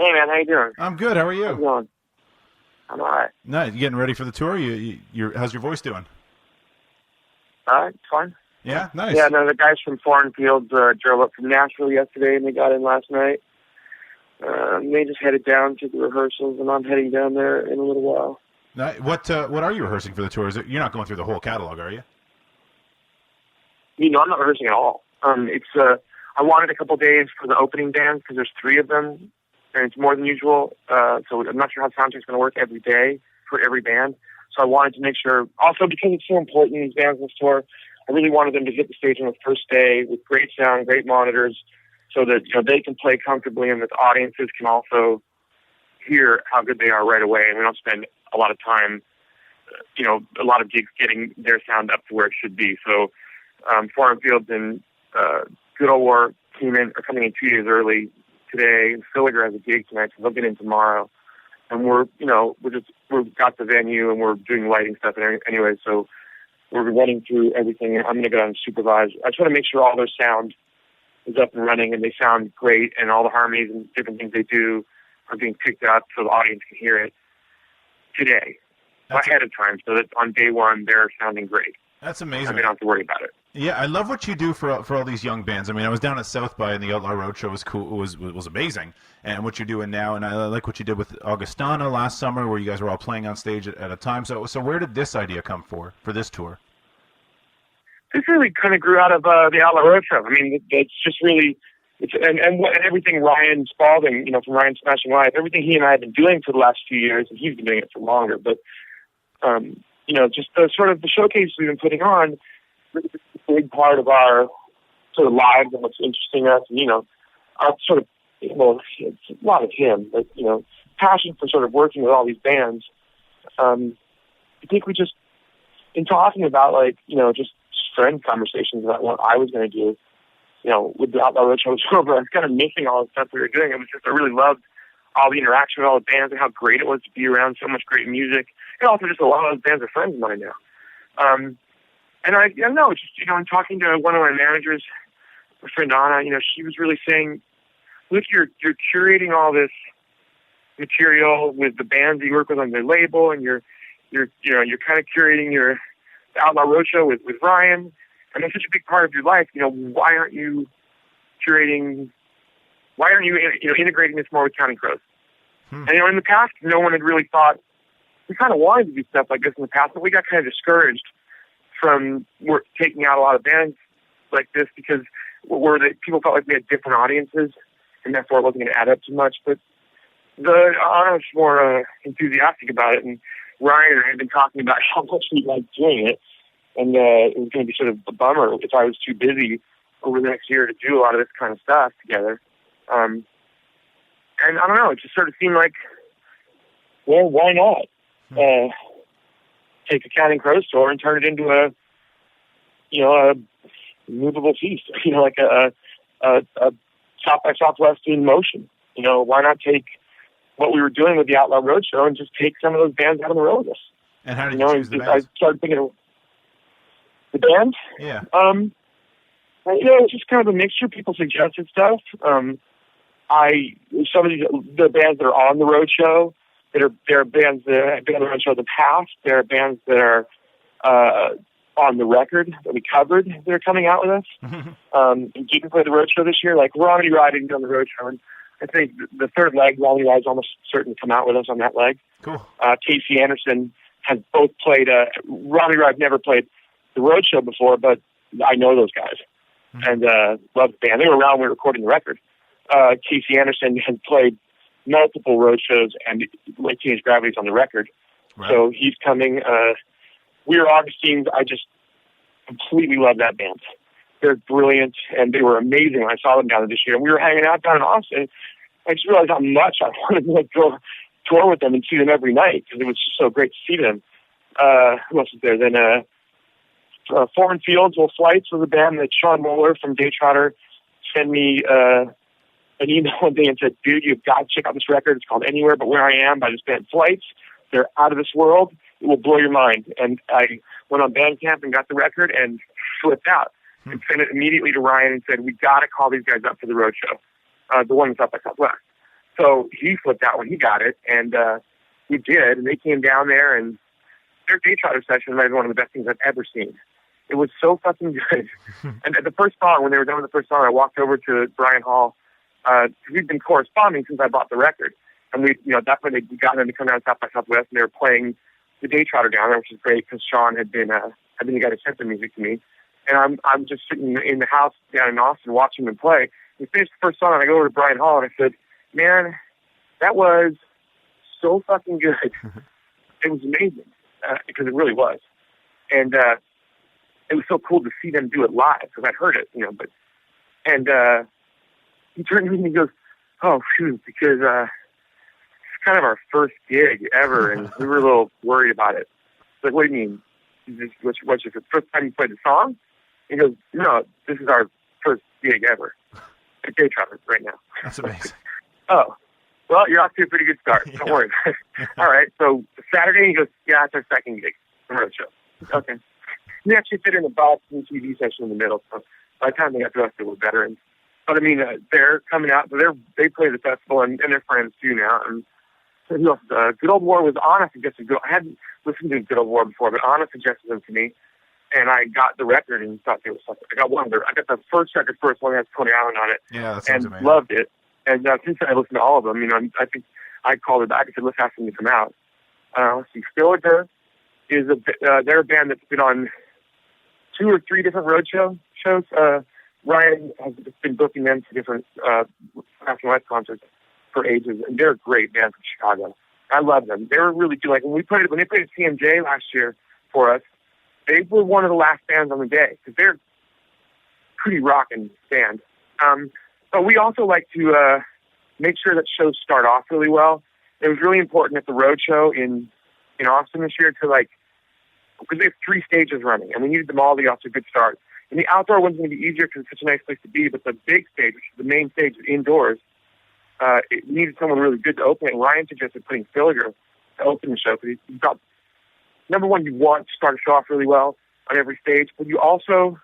Hey, man, how you doing? I'm good. How are How's it you? going? I'm all right. No, you getting ready for the tour? How's your voice doing? All right, it's fine. Yeah, nice. Yeah, no, the guys from Foreign Fields drove up from Nashville yesterday, and they got in last night. They just headed down to the rehearsals, and I'm heading down there in a little while. What are you rehearsing for the tour? You're not going through the whole catalog, are you? I'm not rehearsing at all. I wanted a couple days for the opening bands because there's 3 of them, and it's more than usual. So I'm not sure how soundcheck's going to work every day for every band. So I wanted to make sure, also because it's so important, these bands on this tour, I really wanted them to hit the stage on the first day with great sound, great monitors, so that they can play comfortably and that the audiences can also hear how good they are right away. And we don't spend a lot of time, a lot of gigs getting their sound up to where it should be. So Foreign Fields and Good Old War are coming in 2 days early today. And Silliger has a gig tonight, so they'll get in tomorrow. And we've got the venue and we're doing lighting stuff anyway. So we're running through everything. I'm going to go down and supervise. I just want to make sure all their sound is up and running and they sound great, and all the harmonies and different things they do are being picked up so the audience can hear it today, ahead of time, so that on day one they're sounding great. That's amazing. And they don't have to worry about it. Yeah, I love what you do for all these young bands. I mean, I was down at South by, and the Outlaw Roadshow was cool. It was amazing, and what you're doing now. And I like what you did with Augustana last summer, where you guys were all playing on stage at a time. So where did this idea come for this tour? This really kind of grew out of the Outlaw Roadshow. I mean, it's just really, and everything Ryan Spalding, from Ryan Smashing Live, everything he and I have been doing for the last few years, and he's been doing it for longer. But just the sort of the showcase we've been putting on, is a big part of our sort of lives and what's interesting us. And, our sort of, it's a lot of him, but passion for sort of working with all these bands. I think we just, in talking about just friend conversations about what I was going to do, with the Outlaw Roadshow was over. I was kind of missing all the stuff we were doing. It was just, I really loved all the interaction with all the bands and how great it was to be around so much great music. And also just a lot of those bands are friends of mine now. And I don't know, just, I'm talking to one of my managers, my friend Anna, she was really saying, look, you're curating all this material with the bands that you work with on their label, and you're kind of curating the Outlaw Roadshow with Ryan, and it's such a big part of your life. Why aren't you integrating this more with Counting Crows? And in the past, no one had really thought. We kind of wanted to do stuff like this in the past, but we got kind of discouraged from taking out a lot of bands like this because people felt like we had different audiences, and therefore it wasn't going to add up too much. But Anna was more enthusiastic about it, and Ryan and I had been talking about how much we liked doing it, and it was going to be sort of a bummer if I was too busy over the next year to do a lot of this kind of stuff together. And I don't know, it just sort of seemed like, well, why not take a Counting Crows tour and turn it into a movable feast, like a South by Southwest in motion. Why not take what we were doing with the Outlaw Roadshow and just take some of those bands out on the road with us? And how did you choose the bands? I started thinking of the bands. Yeah. It's just kind of a mixture. People suggested stuff. Some of the bands that are on the roadshow, there are bands that have been on the roadshow in the past. There are bands that are on the record that we covered that are coming out with us. And you can play the roadshow this year. Like Ronnie Ride didn't go on the roadshow, and I think the third leg, Ronnie Ride's almost certain to come out with us on that leg. Cool. Casey Anderson has both played. Ronnie Ride never played the roadshow before, but I know those guys and love the band. They were around when we were recording the record. Casey Anderson has played multiple roadshows, and like Teenage Gravity's on the record. Right. So he's coming. We're Augustines. I just completely love that band. They're brilliant, and they were amazing when I saw them down there this year. And we were hanging out down in Austin. I just realized how much I wanted to go tour with them and see them every night because it was just so great to see them. Who else is there? Then Foreign Fields, Flights was a band that Sean Moeller from Daytrotter sent me an email one day and said, dude, you've got to check out this record. It's called Anywhere But Where I Am by this band Flights. They're out of this world. It will blow your mind. And I went on Bandcamp and got the record and flipped out and sent it immediately to Ryan and said, we got to call these guys up for the roadshow, the one that's up by Southwest. So he flipped out when he got it, and we did, and they came down there, and their day trotter session might be one of the best things I've ever seen. It was so fucking good. And at the first song, when they were done with the first song, I walked over to Brian Hall, because we'd been corresponding since I bought the record. And we, at that point, they'd gotten them to come down South by Southwest, and they were playing the day trotter down there, which is great, because Sean had been the guy that sent the music to me. And I'm just sitting in the house down in Austin watching them play. We finished the first song, and I go over to Brian Hall, and I said, man, that was so fucking good. It was amazing, because it really was. And it was so cool to see them do it live, because I'd heard it, and he turned to me and he goes, oh, shoot, because it's kind of our first gig ever, and we were a little worried about it. Like, what do you mean? What's your first time you played the song? He goes, no, this is our first gig ever. At Day Trotter right now. That's amazing. Oh, well, you're off to a pretty good start. Don't worry. All right, so Saturday, he goes, yeah, it's our second gig. The road show. Okay. We actually fit in a box and TV session in the middle, so by the time they got to us, they were veterans. But I mean, they're coming out, so they play the festival, and they're friends too now. And so Good Old War was Anna suggested. I hadn't listened to Good Old War before, but Anna suggested them to me, and I got the record and thought they were something. I got the first record first, one that has Tony Allen on it, yeah, that sounds amazing. Loved it. And since then, I listened to all of them. I think I called it back and said, let's ask them to come out. Let's see, Schichter is they're a band that's been on 2 or 3 different road shows. Ryan has been booking them to different National Life concerts for ages, and they're a great band from Chicago. I love them. They were really good. Like when they played at CMJ last year for us, they were one of the last bands on the day because they're pretty rocking band. But we also like to make sure that shows start off really well. It was really important at the road show in Austin this year to because they have 3 stages running, and we needed them all to get off to a good start. And the outdoor one's going to be easier because it's such a nice place to be, but the big stage, which is the main stage indoors, it needed someone really good to open it. And Ryan suggested putting Filliger to open the show because he's got, number one, you want to start a show off really well on every stage, but you also,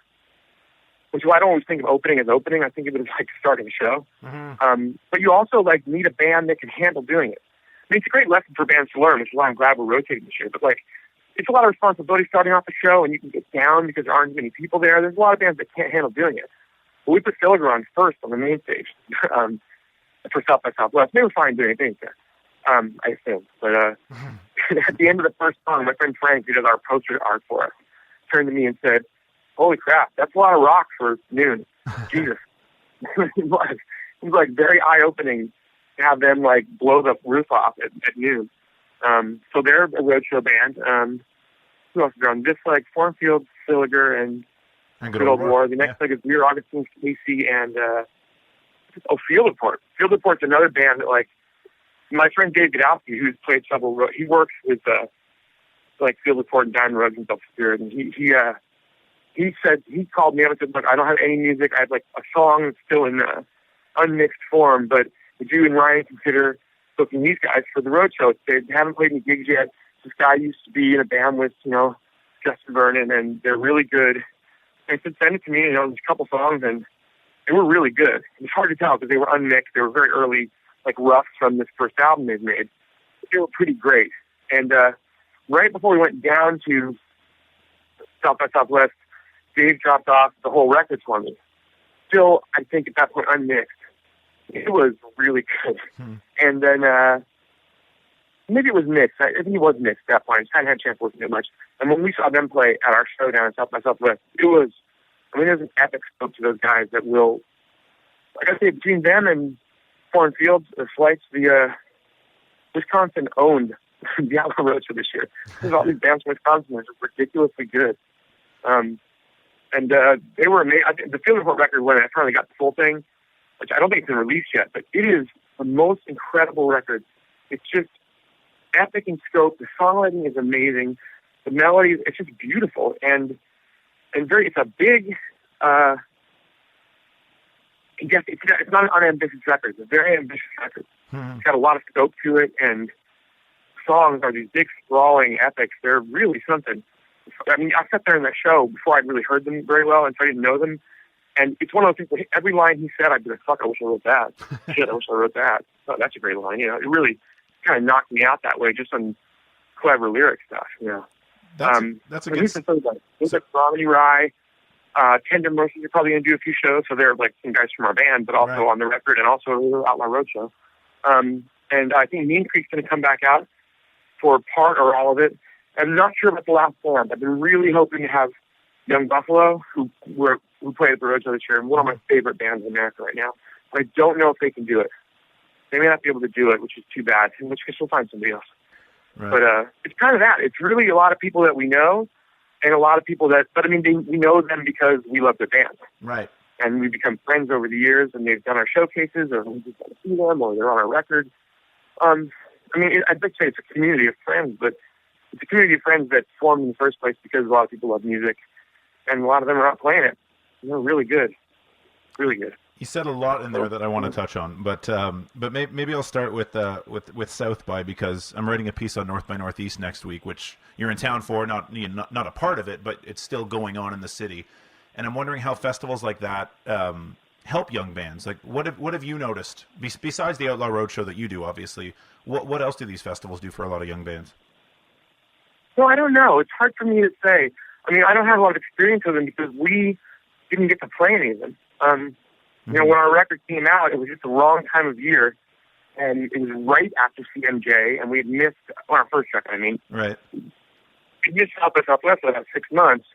which I don't always think of opening as opening, I think of it as like starting a show. Mm-hmm. But you also need a band that can handle doing it. I mean, it's a great lesson for bands to learn, which is why I'm glad we're rotating this year, but it's a lot of responsibility starting off the show, and you can get down because there aren't many people there. There's a lot of bands that can't handle doing it. But we put Filliger on first on the main stage for South by Southwest. They were fine doing anything there, I assume. But at the end of the first song, my friend Frank, who does our poster art for us, turned to me and said, holy crap, that's a lot of rock for noon. Jesus. It was very eye-opening to have them blow the roof off at noon. So they're a roadshow band. Who else is on? This Formfield, Filliger, and Good Old War. The next leg is Weir Augustine, Casey, and Field Report. Field Report's another band that my friend Dave Godowski, who's played several. He works with Field Report and Diamond Rose and Self Spirit, and he said he called me up and said, "Look, I don't have any music. I have a song that's still in unmixed form, but would you and Ryan consider booking these guys for the road show? They haven't played any gigs yet. This guy used to be in a band with, Justin Vernon, and they're really good." And he said, send it to me, there's a couple songs, and they were really good. It's hard to tell because they were unmixed. They were very early, roughs from this first album they've made. But they were pretty great. And right before we went down to South by Southwest, Dave dropped off the whole record for me. Still, I think at that point, unmixed. It was really good. And then maybe it was mixed. I think it was mixed at that point. I just hadn't had a chance to listen to it much. And when we saw them play at our show down in South by Southwest, there's an epic scope to those guys that will, like I say, between them and Foreign Fields, the Flights, the Wisconsin owned the Outlaw Road Show this year. There's all these bands from Wisconsin that are just ridiculously good. And they were amazing. I think the Field Report record, when I finally got the full thing, which I don't think it's been released yet, but it is the most incredible record. It's just epic in scope. The songwriting is amazing. The melody, it's just beautiful. And it's a big, it's not an unambitious record. It's a very ambitious record. It's got a lot of scope to it, and songs are these big, sprawling epics. They're really something. I mean, I sat there in that show before I'd really heard them very well, and so I didn't know them. And it's one of those things, every line he said, I'd be like, fuck, I wish I wrote that. Shit, I wish I wrote that. oh, that's a great line. You know, it really kind of knocked me out that way, just on clever lyric stuff. You know, that's a good. There's like Romney Rye, Tender Mercies are probably going to do a few shows, so they're like some guys from our band, but also on the record and also Outlaw Roadshow. And I think Mean Creek's going to come back out for part or all of it. I'm not sure about the last band. I've been really hoping to have Young Buffalo, who played at the Roadshow this year, and one of my favorite bands in America right now. But I don't know if they can do it. They may not be able to do it, which is too bad, in which case we'll find somebody else. Right. But it's kind of that. It's really a lot of people that we know, and a lot of people that, but I mean, we know them because we love their band. Right. And we've become friends over the years, and they've done our showcases, or we just want to see them, or they're on our record. I mean, I'd like to say it's a community of friends, but it's a community of friends that formed in the first place because a lot of people love music, and a lot of them are out playing it. They're really good. Really good. You said a lot in there that I want to touch on, but maybe I'll start with South by, because I'm writing a piece on North by Northeast next week, which you're in town for, not a part of it, but it's still going on in the city, and I'm wondering how festivals like that help young bands. Like, what have you noticed besides the Outlaw Roadshow that you do? Obviously, what else do these festivals do for a lot of young bands? Well, I don't know. It's hard for me to say. I mean, I don't have a lot of experience with them because we didn't get to play any of them. You know, when our record came out, it was just the wrong time of year, and it was right after CMJ, and we had missed, on our first record, I mean. Right. We missed South by Southwest for about 6 months,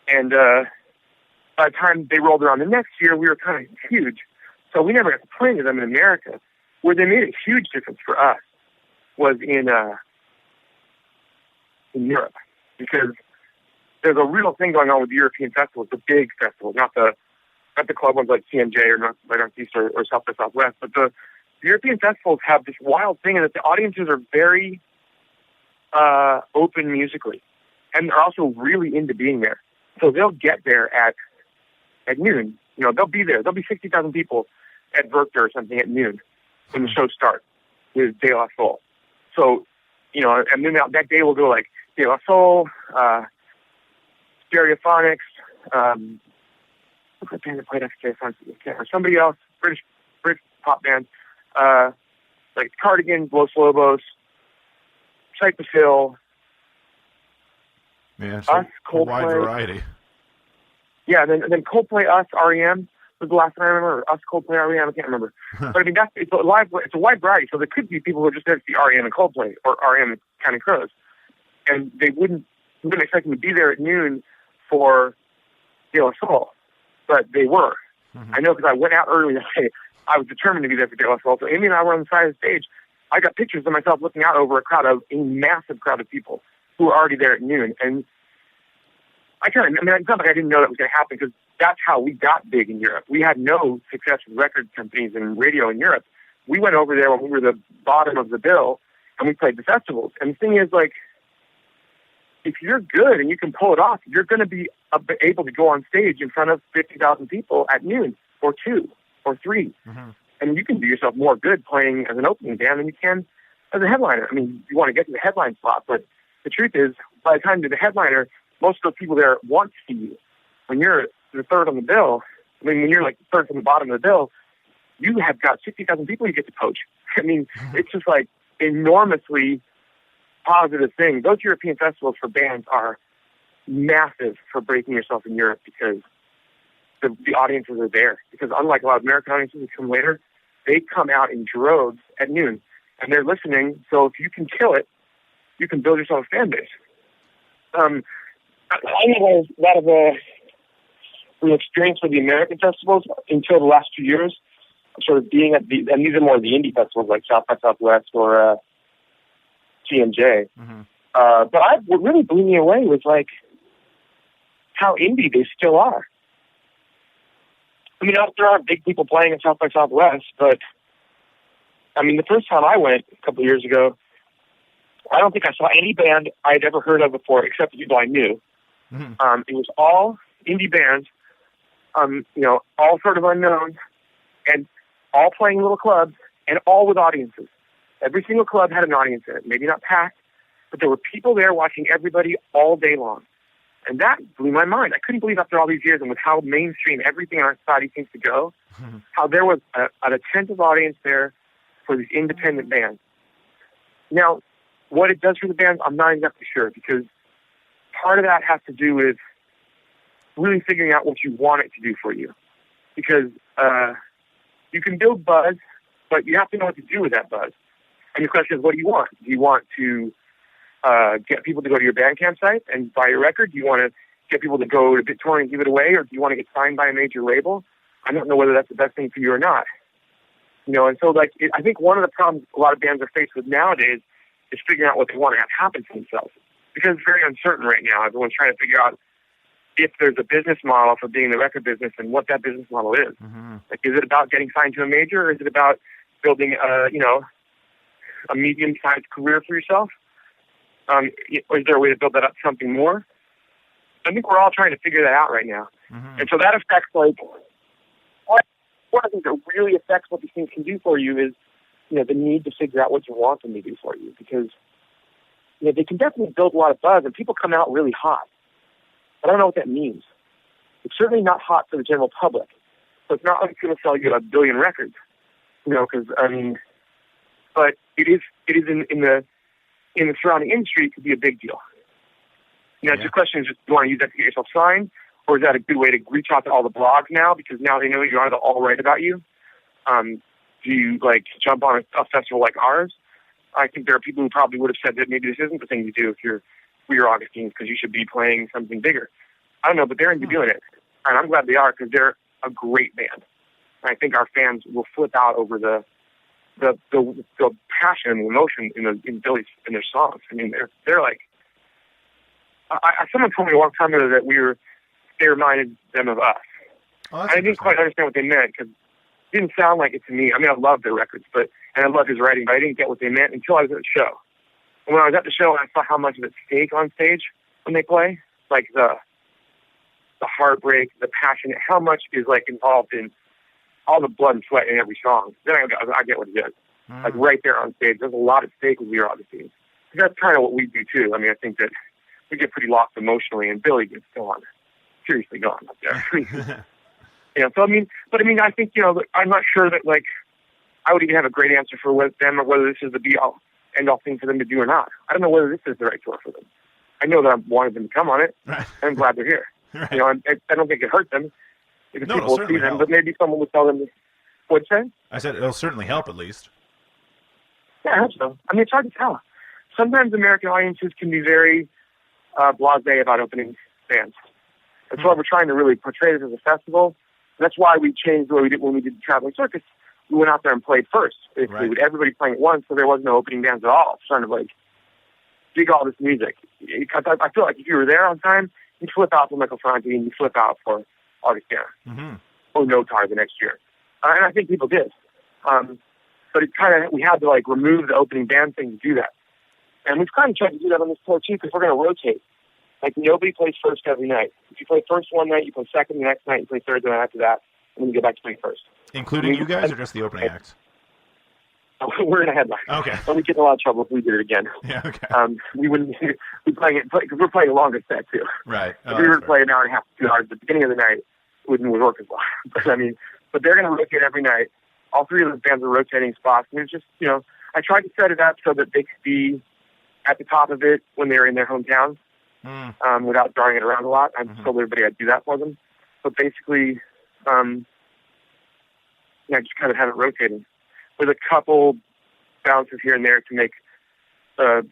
and by the time they rolled around the next year, we were kind of huge. So we never got to play any of them in America. Where they made a huge difference for us was in Europe, because there's a real thing going on with the European festivals, the big festivals, not the club ones like CMJ or North by Northeast or South by Southwest, but the European festivals have this wild thing in that the audiences are very open musically, and they're also really into being there. So they'll get there at noon. You know, they'll be there. There'll be 60,000 people at Werchter or something at noon when the show starts with De La Soul. So, you know, and then that day we'll go like De La Soul, Stereophonics, what's that band that played after Stereophonics? Or somebody else, British pop band, like Cardigans, Los Lobos, Cypress Hill, so us, Coldplay. Wide variety. Yeah, and then Coldplay, us, REM was the last time I remember. Us, Coldplay, REM, I can't remember. But I mean, it's a wide variety. So there could be people who are just there to see REM and Coldplay, or REM and Counting Crows, and we wouldn't expect them to be there at noon for De La Soul, but they were. I know because I went out early that day. I was determined to be there for De La Soul. So Amy and I were on the side of the stage. I got pictures of myself looking out over a massive crowd of people who were already there at noon. And it's not like I didn't know that was going to happen, because that's how we got big in Europe. We had no success with record companies and radio in Europe. We went over there when we were the bottom of the bill, and we played the festivals. And the thing is, like, if you're good and you can pull it off, you're going to be able to go on stage in front of 50,000 people at noon or 2 or 3. Mm-hmm. And you can do yourself more good playing as an opening band than you can as a headliner. I mean, you want to get to the headline spot, but the truth is, by the time you're the headliner, most of those people there want to see you. When you're the third on the bill, when you're like third from the bottom of the bill, you have got 60,000 people you get to poach. I mean, it's just like enormously positive thing. Those European festivals for bands are massive for breaking yourself in Europe, because the audiences are there. Because unlike a lot of American audiences who come later, they come out in droves at noon, and they're listening. So if you can kill it, you can build yourself a fan base. I had a lot of experience with the American festivals until the last 2 years, sort of being at and these are more the indie festivals like South by Southwest or CMJ. Mm-hmm. But what really blew me away was like how indie they still are. I mean, there are big people playing at South by Southwest, but I mean, the first time I went a couple of years ago, I don't think I saw any band I had ever heard of before except the people I knew. Mm-hmm. It was all indie bands, all sort of unknown, and all playing little clubs, and all with audiences. Every single club had an audience in it. Maybe not packed, but there were people there watching everybody all day long. And that blew my mind. I couldn't believe after all these years and with how mainstream everything in our society seems to go, mm-hmm. how there was an attentive audience there for these independent bands. Now, what it does for the bands, I'm not exactly sure, because part of that has to do with really figuring out what you want it to do for you. Because you can build buzz, but you have to know what to do with that buzz. And the question is, what do you want? Do you want to get people to go to your Bandcamp site and buy your record? Do you want to get people to go to BitTorrent and give it away? Or do you want to get signed by a major label? I don't know whether that's the best thing for you or not. You know, and so I think one of the problems a lot of bands are faced with nowadays is figuring out what they want to have happen to themselves. Because it's very uncertain right now. Everyone's trying to figure out if there's a business model for being in the record business and what that business model is. Mm-hmm. Like, is it about getting signed to a major, or is it about building a medium-sized career for yourself? Or is there a way to build that up to something more? I think we're all trying to figure that out right now. Mm-hmm. And so that affects, like, what I think that really affects what these things can do for you is, you know, the need to figure out what you want them to do for you. Because, you know, they can definitely build a lot of buzz, and people come out really hot. But I don't know what that means. It's certainly not hot for the general public. So it's not like it's going to sell you 1 billion records. You know, because, I mean, but it is in the surrounding industry, it could be a big deal. You know, the question is, just do you want to use that to get yourself signed, or is that a good way to reach out to all the blogs now, because now they know you're on, they'll all write about you? Do you, like, jump on a festival like ours? I think there are people who probably would have said that maybe this isn't the thing to do if you're Augustines, because you should be playing something bigger. I don't know, but they're into doing it. And I'm glad they are, because they're a great band. And I think our fans will flip out over the passion and the emotion in Billy's in their songs. I mean, they're like. Someone told me a long time ago that they reminded them of us. Oh, and I didn't quite understand what they meant, because it didn't sound like it to me. I mean, I love their records, and I love his writing, but I didn't get what they meant until I was at the show. And when I was at the show, I saw how much of it's stake on stage when they play, like the heartbreak, the passion, how much is, like, involved in all the blood and sweat in every song. Then I get what it is. Like, right there on stage, there's a lot at stake with your Augustine. That's kind of what we do too. I mean, I think that we get pretty lost emotionally, and Billy gets seriously gone up there. Yeah, so I think, you know, I'm not sure that, like, I would even have a great answer for them, or whether this is the be-all, end-all thing for them to do or not. I don't know whether this is the right tour for them. I know that I wanted them to come on it, right. and I'm glad they're here. Right. You know, I don't think it hurt them if no, people will see them, help. but maybe someone would tell them, what'd you say? I said it'll certainly help, at least. Yeah, I hope so. I mean, it's hard to tell. Sometimes American audiences can be very blasé about opening bands. That's why we're trying to really portray this as a festival. That's why we changed the way we did when we did the Traveling Circus. We went out there and played first, basically, with everybody playing at once, so there was no opening bands at all. It's trying to, like, dig all this music. I feel like if you were there on time, you'd flip out for Michael Franti and you'd flip out for Augustina. Mm-hmm. Or No Tar the next year. And I think people did. But it's kind of, we had to, like, remove the opening band thing to do that. And we've kind of tried to do that on this tour, too, because we're going to rotate. Like, nobody plays first every night. If you play first one night, you play second the next night, you play third the night after that, and then you go back to playing first. Including you guys, or just the opening acts? We're in a headline. Okay. So we get in a lot of trouble if we did it again. Yeah, okay. We wouldn't be playing it, because we're playing a longer set, too. Right. If we were to play an hour and a half, 2 hours at the beginning of the night, it wouldn't work as well. But they're going to rotate every night. All three of those bands are rotating spots. And it's just, you know, I tried to set it up so that they could be at the top of it when they're in their hometowns, without drawing it around a lot. I told everybody I'd do that for them. But basically, I just kind of have it rotating with a couple bounces here and there to make, to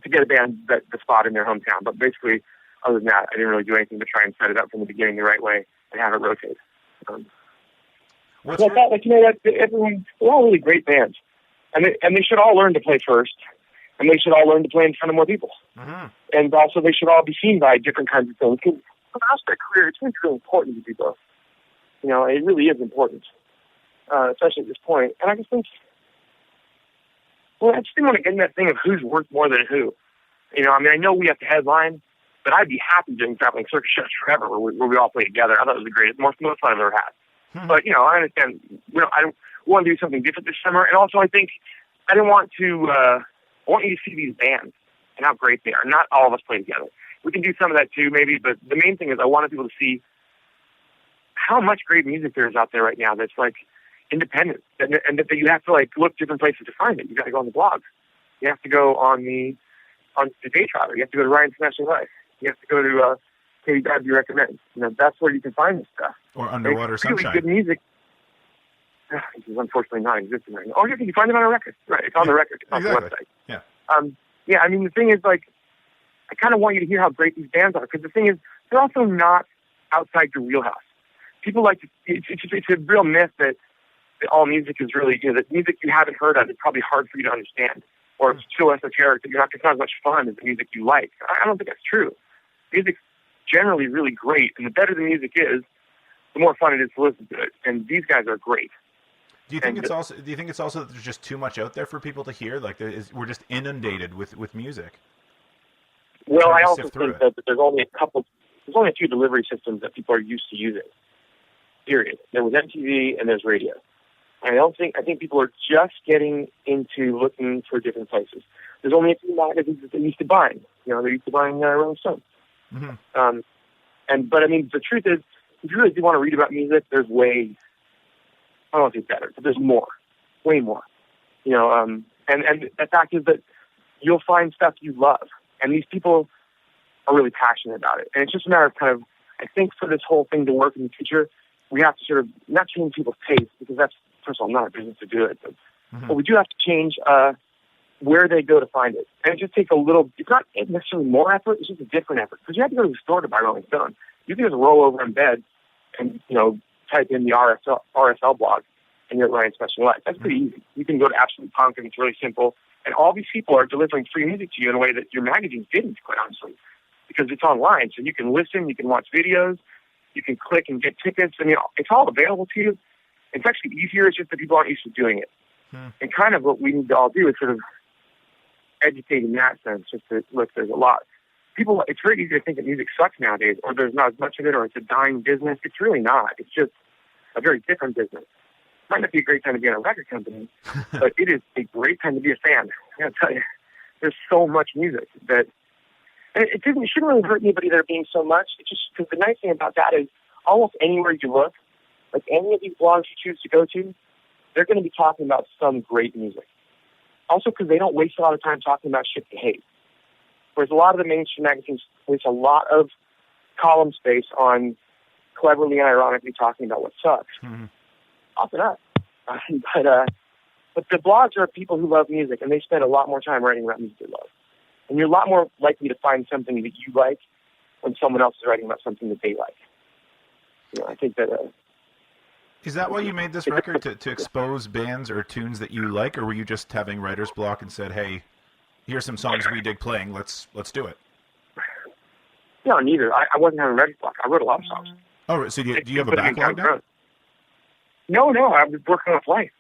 get a band the spot in their hometown. But basically, other than that, I didn't really do anything to try and set it up from the beginning the right way and have it rotate. Everyone, they're all really great bands. And they should all learn to play first. And they should all learn to play in front of more people. Mm-hmm. And also, they should all be seen by different kinds of things. Because throughout their career, it's really important to do both. You know, it really is important, especially at this point. And I just think, I just didn't want to get in that thing of who's worth more than who. You know, I mean, I know we have to headline, but I'd be happy doing Traveling Circus shows forever where we all play together. I thought it was the greatest, most fun I've ever had. Mm-hmm. But, you know, I understand, I want to do something different this summer. And also, I think I didn't want to, I want you to see these bands and how great they are. Not all of us play together. We can do some of that too, maybe, but the main thing is I wanted people to see how much great music there is out there right now that's, like, independent, and that you have to like look different places to find it. You got to go on the blogs. You have to go on the Day Traveler. You have to go to Ryan Smashing Life. You have to go to Katie Darby Recommends. You know, that's where you can find this stuff. Or Underwater it's really Sunshine. Good music. This is unfortunately not existing right now. Oh, yeah, you can find it on a record. Right, it's on the record. It's on the website. Yeah. Yeah, I mean, the thing is, like, I kind of want you to hear how great these bands are, because the thing is, they're also not outside your wheelhouse. People like to, it's a real myth that all music is really, you know, that music you haven't heard of is probably hard for you to understand, or it's so esoteric that it's not as much fun as the music you like. I don't think that's true. Music's generally really great, and the better the music is, the more fun it is to listen to it. And these guys are great. Do you think it's also that there's just too much out there for people to hear? Like we're just inundated with music. Well, I also think that there's only a few delivery systems that people are used to using. Period. There was MTV and there's radio. I think people are just getting into looking for different places. There's only a few magazines that they're used to buying. You know, they're used to buying Rolling Stone. Mm-hmm. But I mean, the truth is, if you really do want to read about music, there's way, I don't want to say better, but there's more, way more. You know, and the fact is that you'll find stuff you love, and these people are really passionate about it. And it's just a matter of kind of, I think for this whole thing to work in the future, we have to sort of not change people's taste, because that's, first of all, not our business to do it, but we do have to change where they go to find it. And it just takes a little, it's not necessarily more effort, it's just a different effort. Because you have to go to the store to buy Rolling Stone. You can just roll over in bed and, you know, type in the RSL blog and you're at Ryan Smashing Life. That's pretty easy. You can go to Absolute Punk and it's really simple. And all these people are delivering free music to you in a way that your magazines didn't, quite honestly, because it's online. So you can listen, you can watch videos, you can click and get tickets. I mean, it's all available to you. It's actually easier. It's just that people aren't used to doing it. And kind of what we need to all do is sort of educate in that sense, just to look, there's a lot. People, it's very easy to think that music sucks nowadays, or there's not as much of it, or it's a dying business. It's really not. It's just a very different business. It might not be a great time to be in a record company, but it is a great time to be a fan. I gotta tell you, there's so much music that, and it shouldn't really hurt anybody there being so much. It's just, because the nice thing about that is almost anywhere you look, like any of these blogs you choose to go to, they're going to be talking about some great music. Also, because they don't waste a lot of time talking about shit they hate. Whereas a lot of the mainstream magazines waste a lot of column space on cleverly and ironically talking about what sucks. Often not. But the blogs are people who love music, and they spend a lot more time writing about music they love. And you're a lot more likely to find something that you like when someone else is writing about something that they like. You know, I think that... Is that why you made this record, to expose bands or tunes that you like, or were you just having writer's block and said, hey, here's some songs we dig playing, let's do it? No, neither. I wasn't having writer's block. I wrote a lot of songs. Oh, so do you have a backlog now? No, I was working off life.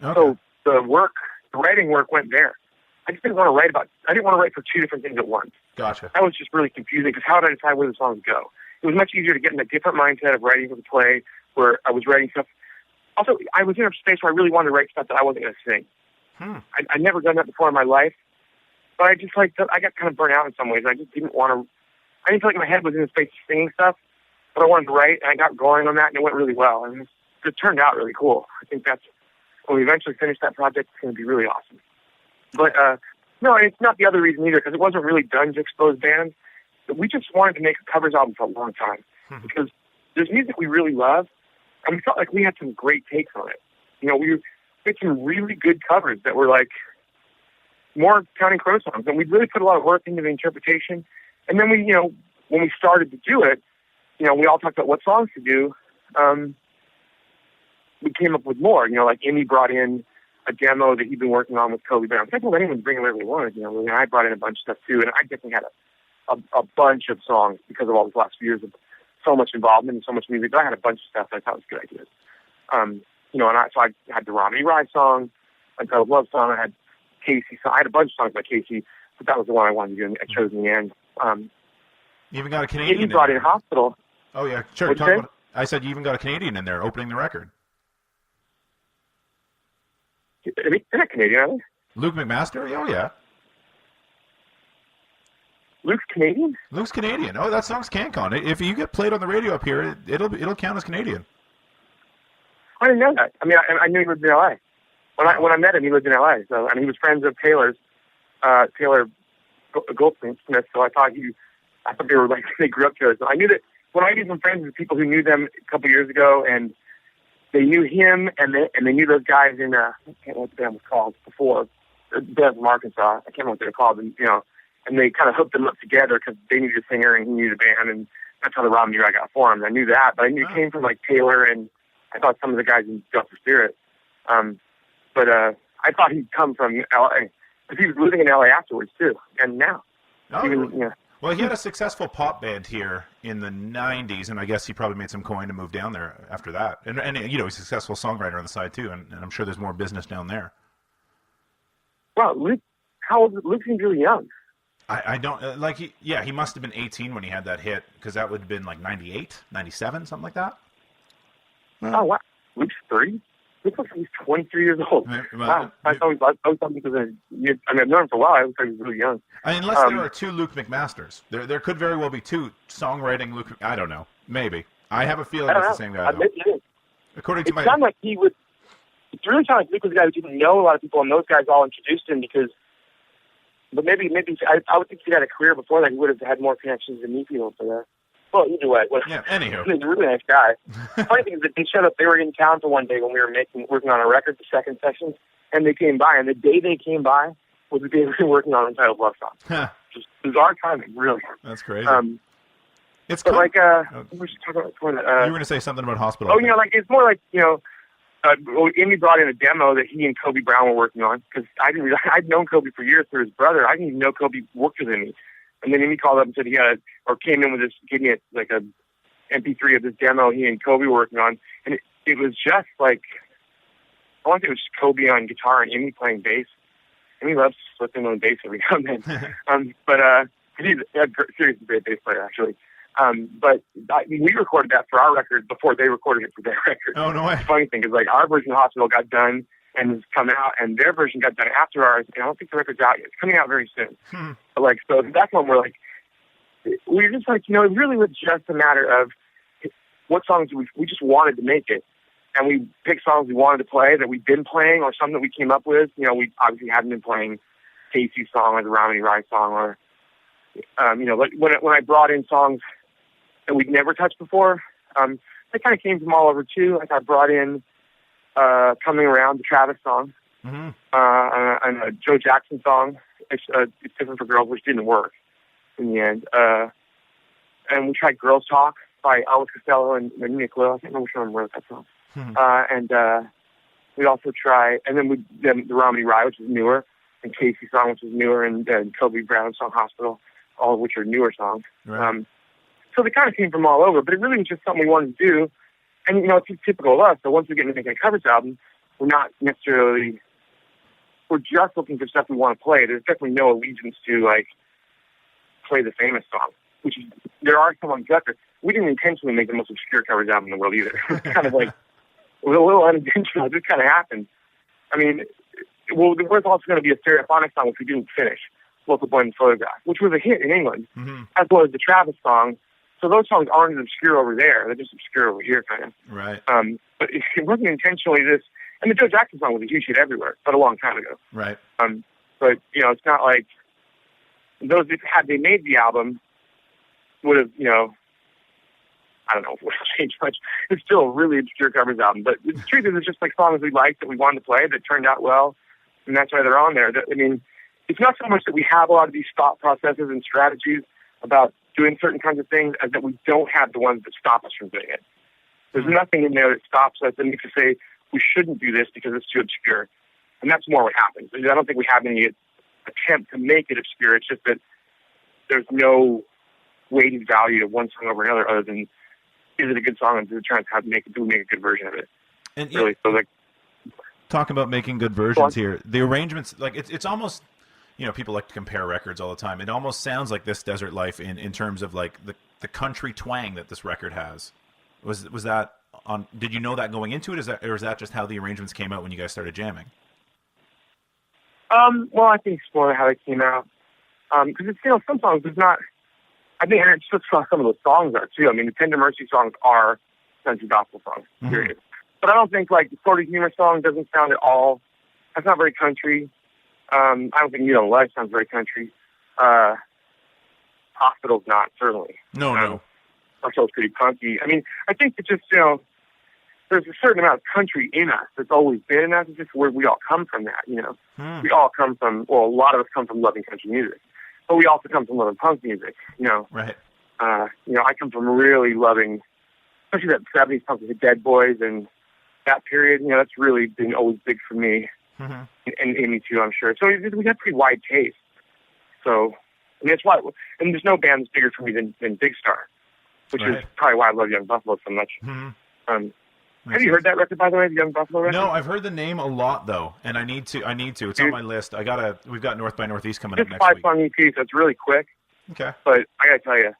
Okay. So the writing work went there. I just didn't want to write for two different things at once. Gotcha. That was just really confusing, because how did I decide where the songs go? It was much easier to get in a different mindset of writing for the play, where I was writing stuff. Also, I was in a space where I really wanted to write stuff that I wasn't going to sing. I'd never done that before in my life, but I got kind of burnt out in some ways. I just didn't want to, I didn't feel like my head was in the space of singing stuff, but I wanted to write, and I got going on that, and it went really well. And it turned out really cool. I think that's, when we eventually finish that project, it's going to be really awesome. But, no, it's not the other reason either, because it wasn't really done to expose bands. But we just wanted to make a covers album for a long time, because there's music we really love, and we felt like we had some great takes on it. You know, we did some really good covers that were like more Counting Crows songs, and we really put a lot of work into the interpretation. And then we, you know, when we started to do it, you know, we all talked about what songs to do. We came up with more. You know, like Amy brought in a demo that he'd been working on with Kobe Brown. I told anyone to bring whatever they wanted. You know, and I brought in a bunch of stuff too, and I definitely had a bunch of songs because of all these last few years of so much involvement and so much music. But I had a bunch of stuff that I thought was good ideas. You know, and so I had the Romney Ride song, Untitled Love song. I had Casey. So I had a bunch of songs by Casey, but that was the one I wanted to do, and I chose in the end. You even got a Canadian. He brought in Hospital. Oh yeah, sure. I said you even got a Canadian in there opening the record. They're not Canadian, are they? Luke McMaster? Oh yeah. Luke's Canadian? Luke's Canadian. Oh, that song's CanCon. If you get played on the radio up here, it'll count as Canadian. I didn't know that. I mean, I knew he lived in L.A. When I met him, he lived in L.A. So, and he was friends of Taylor Goldsmith. So I thought they were like, they grew up together. So I knew that when I made some friends with people who knew them a couple years ago, and they knew him, and they knew those guys in I can't remember what the band was called before. The band from Arkansas. I can't remember what they were called, and and they kind of hooked them up together because they needed a singer and he needed a band, and that's how the Rob and I got formed. I knew that, but I knew it came from like Taylor, and I thought some of the guys in Delta Spirit. But I thought he'd come from L.A. because he was living in L.A. afterwards too, and now. Well, he had a successful pop band here in the 90s, and I guess he probably made some coin to move down there after that. And he's a successful songwriter on the side too, and I'm sure there's more business down there. Well, Luke, how old is Luke? Seems really young. I don't, he must have been 18 when he had that hit, because that would have been like 98, 97, something like that. Oh, wow. Luke's 30? Looks like he's 23 years old. Wow. I was talking because I've known him for a while. I was he was really young. Unless there are two Luke McMasters. There could very well be two songwriting Luke. I don't know. Maybe. I have a feeling it's the same guy. According to sounded like he would. It really sounded like Luke was a guy who didn't know a lot of people, and those guys all introduced him because. But maybe I would think he had a career before that. He would have had more connections to meet people for that. Well, either way. Anywho. He's a really nice guy. The funny thing is that they showed up. They were in town for one day when we were working on a record, the second section, and they came by. And the day they came by was the day we were working on Untitled Love Song. Just bizarre timing, really. That's crazy. It's cool. Like, we should talk about before that. You were going to say something about hospital. Oh, it's more like, Amy brought in a demo that he and Kobe Brown were working on, because I'd known Kobe for years through his brother. I didn't even know Kobe worked with me. And then Amy called up and said came in with this, gave me like a MP3 of this demo he and Kobe were working on. And it was just like, I want to say it was just Kobe on guitar and Amy playing bass. Amy loves slipping on bass every now and then. But he's a seriously great bass player, actually. But we recorded that for our record before they recorded it for their record. Oh, no way. The funny thing is, like, our version of Hospital got done and has come out, and their version got done after ours, and I don't think the record's out yet. It's coming out very soon. But, like, so that's when we're like, we're just like, it really was just a matter of what songs we just wanted to make it. And we picked songs we wanted to play that we'd been playing, or some that we came up with. We obviously hadn't been playing Casey's song or the Romney Rye song, or, like when I brought in songs that we'd never touched before, they kind of came from all over too. Like I brought in Coming Around, the Travis song, and a Joe Jackson song, It's Different for Girls, which didn't work in the end. And we tried Girls Talk by Elvis Costello and Nina Quill. I can't remember which one wrote that song. And we also try, and then the Romney Rye, which is newer, and Casey's song, which is newer, and Kobe Brown's song Hospital, all of which are newer songs. Right. So they kind of came from all over, but it really was just something we wanted to do. And, it's just typical of us. So once we get into making a covers album, we're just looking for stuff we want to play. There's definitely no allegiance to, like, play the famous song, which is, there are some on the record. We didn't intentionally make the most obscure covers album in the world either. It's kind of like, it was a little unintentional. It just kind of happened. I mean, there was also going to be a stereophonic song, which we didn't finish, Local Boy in the Photograph, which was a hit in England, as well as the Travis song. So those songs aren't as obscure over there. They're just obscure over here, kind of. Right. But it wasn't intentionally this. And the Joe Jackson song was a huge hit everywhere, but a long time ago. Right. But, it's not like those, had they made the album, would have, I don't know if it would have changed much. It's still a really obscure covers album. But the truth is, it's just like songs we liked that we wanted to play that turned out well, and that's why they're on there. I mean, it's not so much that we have a lot of these thought processes and strategies about doing certain kinds of things as that we don't have the ones that stop us from doing it. There's nothing in there that stops us and makes us say we shouldn't do this because it's too obscure. And that's more what happens. I don't think we have any attempt to make it obscure. It's just that there's no weighted value to one song over another other than is it a good song and do we try to make a good version of it. And really, so like talking about making good versions here, the arrangements, like it's almost, people like to compare records all the time. It almost sounds like This Desert Life in terms of like the country twang that this record has. Was that on? Did you know that going into it? Or is that just how the arrangements came out when you guys started jamming? Well, I think it's more how it came out. Because it's some songs there's not. I think it's just how some of those songs are too. I mean, the Tender Mercy songs are country gospel songs. Period. But I don't think, like, the Sort of Humor song doesn't sound at all. That's not very country. I don't think You Don't Lie sounds very country. Hospital's not, certainly. No. Hospital's pretty punky. I mean, I think that just, there's a certain amount of country in us that's always been in us. It's just where we all come from that, We all come from, well, a lot of us come from loving country music. But we also come from loving punk music, Right. I come from really loving, especially that 70s punk with the Dead Boys and that period. That's really been always big for me. Mm-hmm. And Amy too, I'm sure. So we have pretty wide taste. So, that's why, and there's no band that's bigger for me than Big Star, which is probably why I love Young Buffalo so much. Mm-hmm. Have you heard that record, by the way, the Young Buffalo record? No, I've heard the name a lot though, and I need to. It's on my list. We've got North by Northeast coming up next week. It's a 5-song EP, so it's really quick. Okay. But I gotta tell you,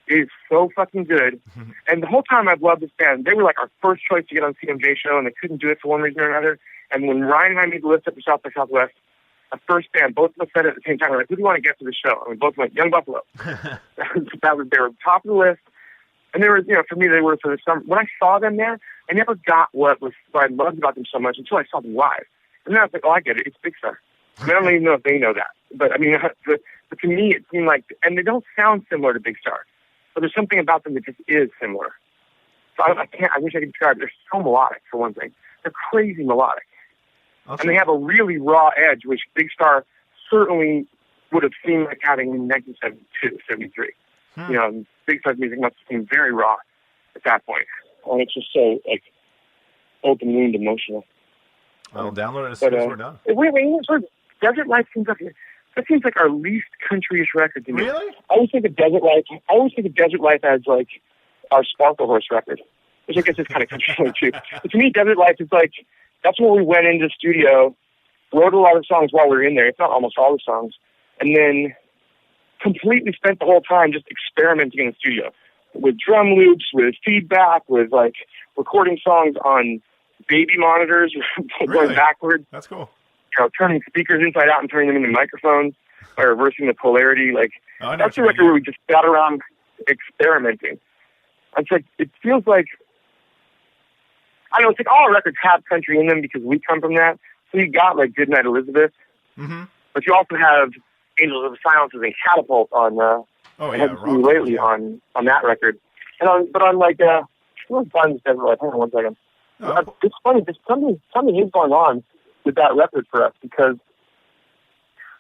it is so fucking good. And the whole time I've loved this band. They were like our first choice to get on the CMJ show, and they couldn't do it for one reason or another. And when Ryan and I made the list up for South by Southwest, the first band, both of us said it at the same time. We're like, who do you want to get for the show? And we both went, Young Buffalo. They were top of the list. And they were, for me, they were for the summer. When I saw them there, I never got what I loved about them so much until I saw them live. And then I was like, oh, I get it. It's Big Star. I don't even know if they know that. But, but to me, it seemed like, and they don't sound similar to Big Star. But there's something about them that just is similar. So I wish I could describe it. They're so melodic, for one thing. They're crazy melodic. Okay. And they have a really raw edge, which Big Star certainly would have seemed like having in 1972, 73. Big Star's music must have seemed very raw at that point. And it's just so, open-wound emotional. I'll download it as soon as we're done. Desert Life seems like our least countryish record to me. Really? I always think of Desert Life as, our Sparkle Horse record, which I guess is kind of country too. But to me, Desert Life is that's where we went into the studio, wrote a lot of songs while we were in there, if not almost all the songs, and then completely spent the whole time just experimenting in the studio with drum loops, with feedback, with recording songs on baby monitors, going backwards. That's cool. Turning speakers inside out and turning them into microphones, or reversing the polarity. That's the record where we just sat around experimenting. It feels like, I don't know, it's like all our records have country in them because we come from that. So you got Goodnight Elizabeth, but you also have Angels of the Silences and Catapult on lately on that record. And on what's Buns Desert Life? Hang on 1 second. It's funny, something is going on with that record for us, because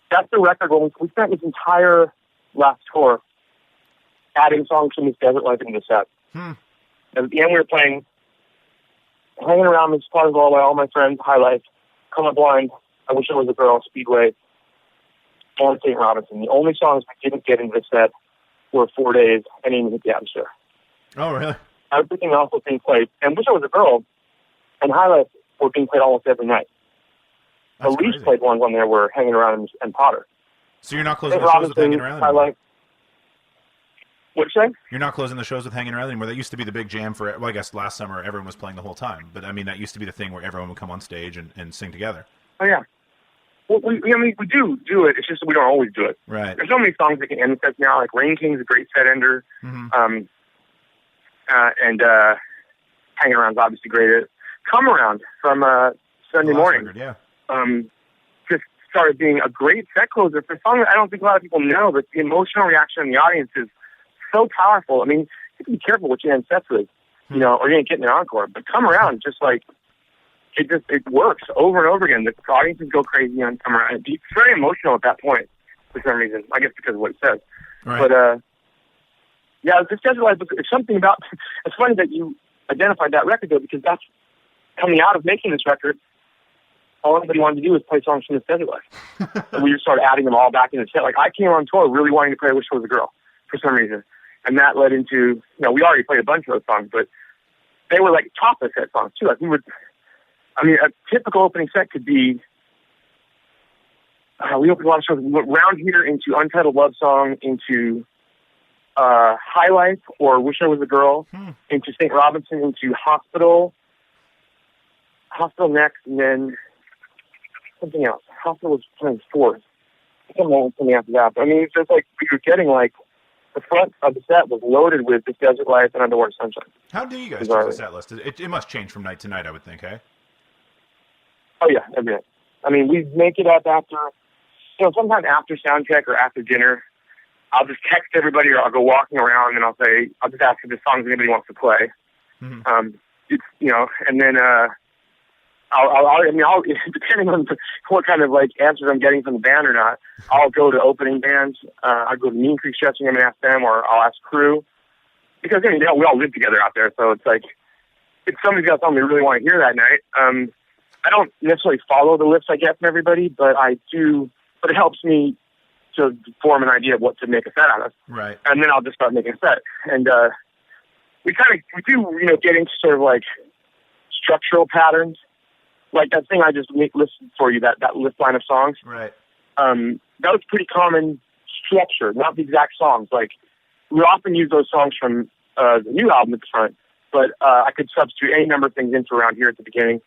that's the record when we spent this entire last tour adding songs from this Desert Life into the set. And at the end we were playing Hanging Around This Part of All by All My Friends, High Life, Colorblind, I Wish I Was a Girl, Speedway, and St. Robinson. The only songs we didn't get into the set were 4 Days and Amy Hit the Atmosphere. Oh, really? Everything else was being played. And Wish I Was a Girl and High Life were being played almost every night. That's the least played ones on there were Hanging Around and Potter. So you're not closing the shows with Hanging Around anymore? High Life. What'd you say? You're not closing the shows with Hanging Around anymore? That used to be the big jam for, I guess last summer everyone was playing the whole time. But that used to be the thing where everyone would come on stage and sing together. Oh, yeah. Well, we do it. It's just that we don't always do it. Right. There's so many songs that can end sets now. Rain King's a great set ender. And Hanging Around's obviously great. Come Around from Sunday Morning. Record, yeah. Just started being a great set closer for a song that I don't think a lot of people know, but the emotional reaction in the audience is so powerful. I mean, you have to be careful what you end sets with, or you ain't getting an encore. But Come Around, it works over and over again. The audiences go crazy on Come Around. It's very emotional at that point for some reason. I guess because of what it says. Right. But this Desert Life, it's something about. It's funny that you identified that record though, because that's coming out of making this record. All anybody wanted to do was play songs from this Desert Life. And we just started adding them all back in the set. I came on tour really wanting to play I Wish I Was a Girl for some reason. And that led into, we already played a bunch of those songs, but they were top of the set songs too. A typical opening set could be, we opened a lot of shows. We went round here into Untitled Love Song, into High Life or Wish I Was a Girl, into St. Robinson, into Hospital next, and then something else. Hospital was playing fourth. Something after that. But it's just we were getting the front of the set was loaded with This Desert Life and Underwater Sunshine. How do you guys choose a set list? It must change from night to night, I would think, eh? Oh, yeah, every night. I mean, we make it up after, sometime after sound check or after dinner. I'll just text everybody, or I'll go walking around and I'll just ask if the songs anybody wants to play. Mm-hmm. And then I'll depending on what kind of like answers I'm getting from the band or not, I'll go to opening bands. I'll go to Mean Creek Stretching and ask them, or I'll ask Crew, because we all live together out there. So it's like, if somebody's got something they really want to hear that night, I don't necessarily follow the lists I get from everybody, but I do. But it helps me to form an idea of what to make a set out of. Right. And then I'll just start making a set. And we do get into sort of like structural patterns. Like that thing I just listed for you, that list line of songs. Right. That was pretty common structure, not the exact songs. Like, we often use those songs from the new album at the front, but I could substitute any number of things into around here at the beginning.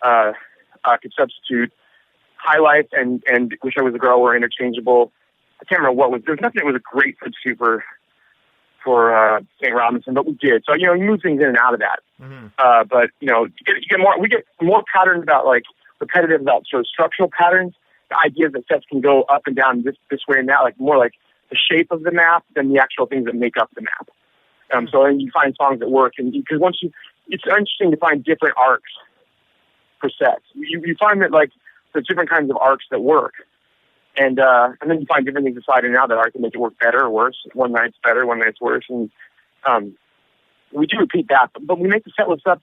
I could substitute High Life and Wish I Was a Girl were interchangeable. I can't remember what was. There's nothing that was a great substitute for St. Robinson, but we did. So, you move things in and out of that. Mm-hmm. But, we get more patterned about, like, repetitive about sort of structural patterns. The idea that sets can go up and down this way and that, like, more like the shape of the map than the actual things that make up the map. So then you find songs that work, and because it's interesting to find different arcs for sets. You find that, like, there's different kinds of arcs that work. And then you find different things aside and out that are can make it work better or worse. One night's better, one night's worse. And we do repeat that, but we make the set list up,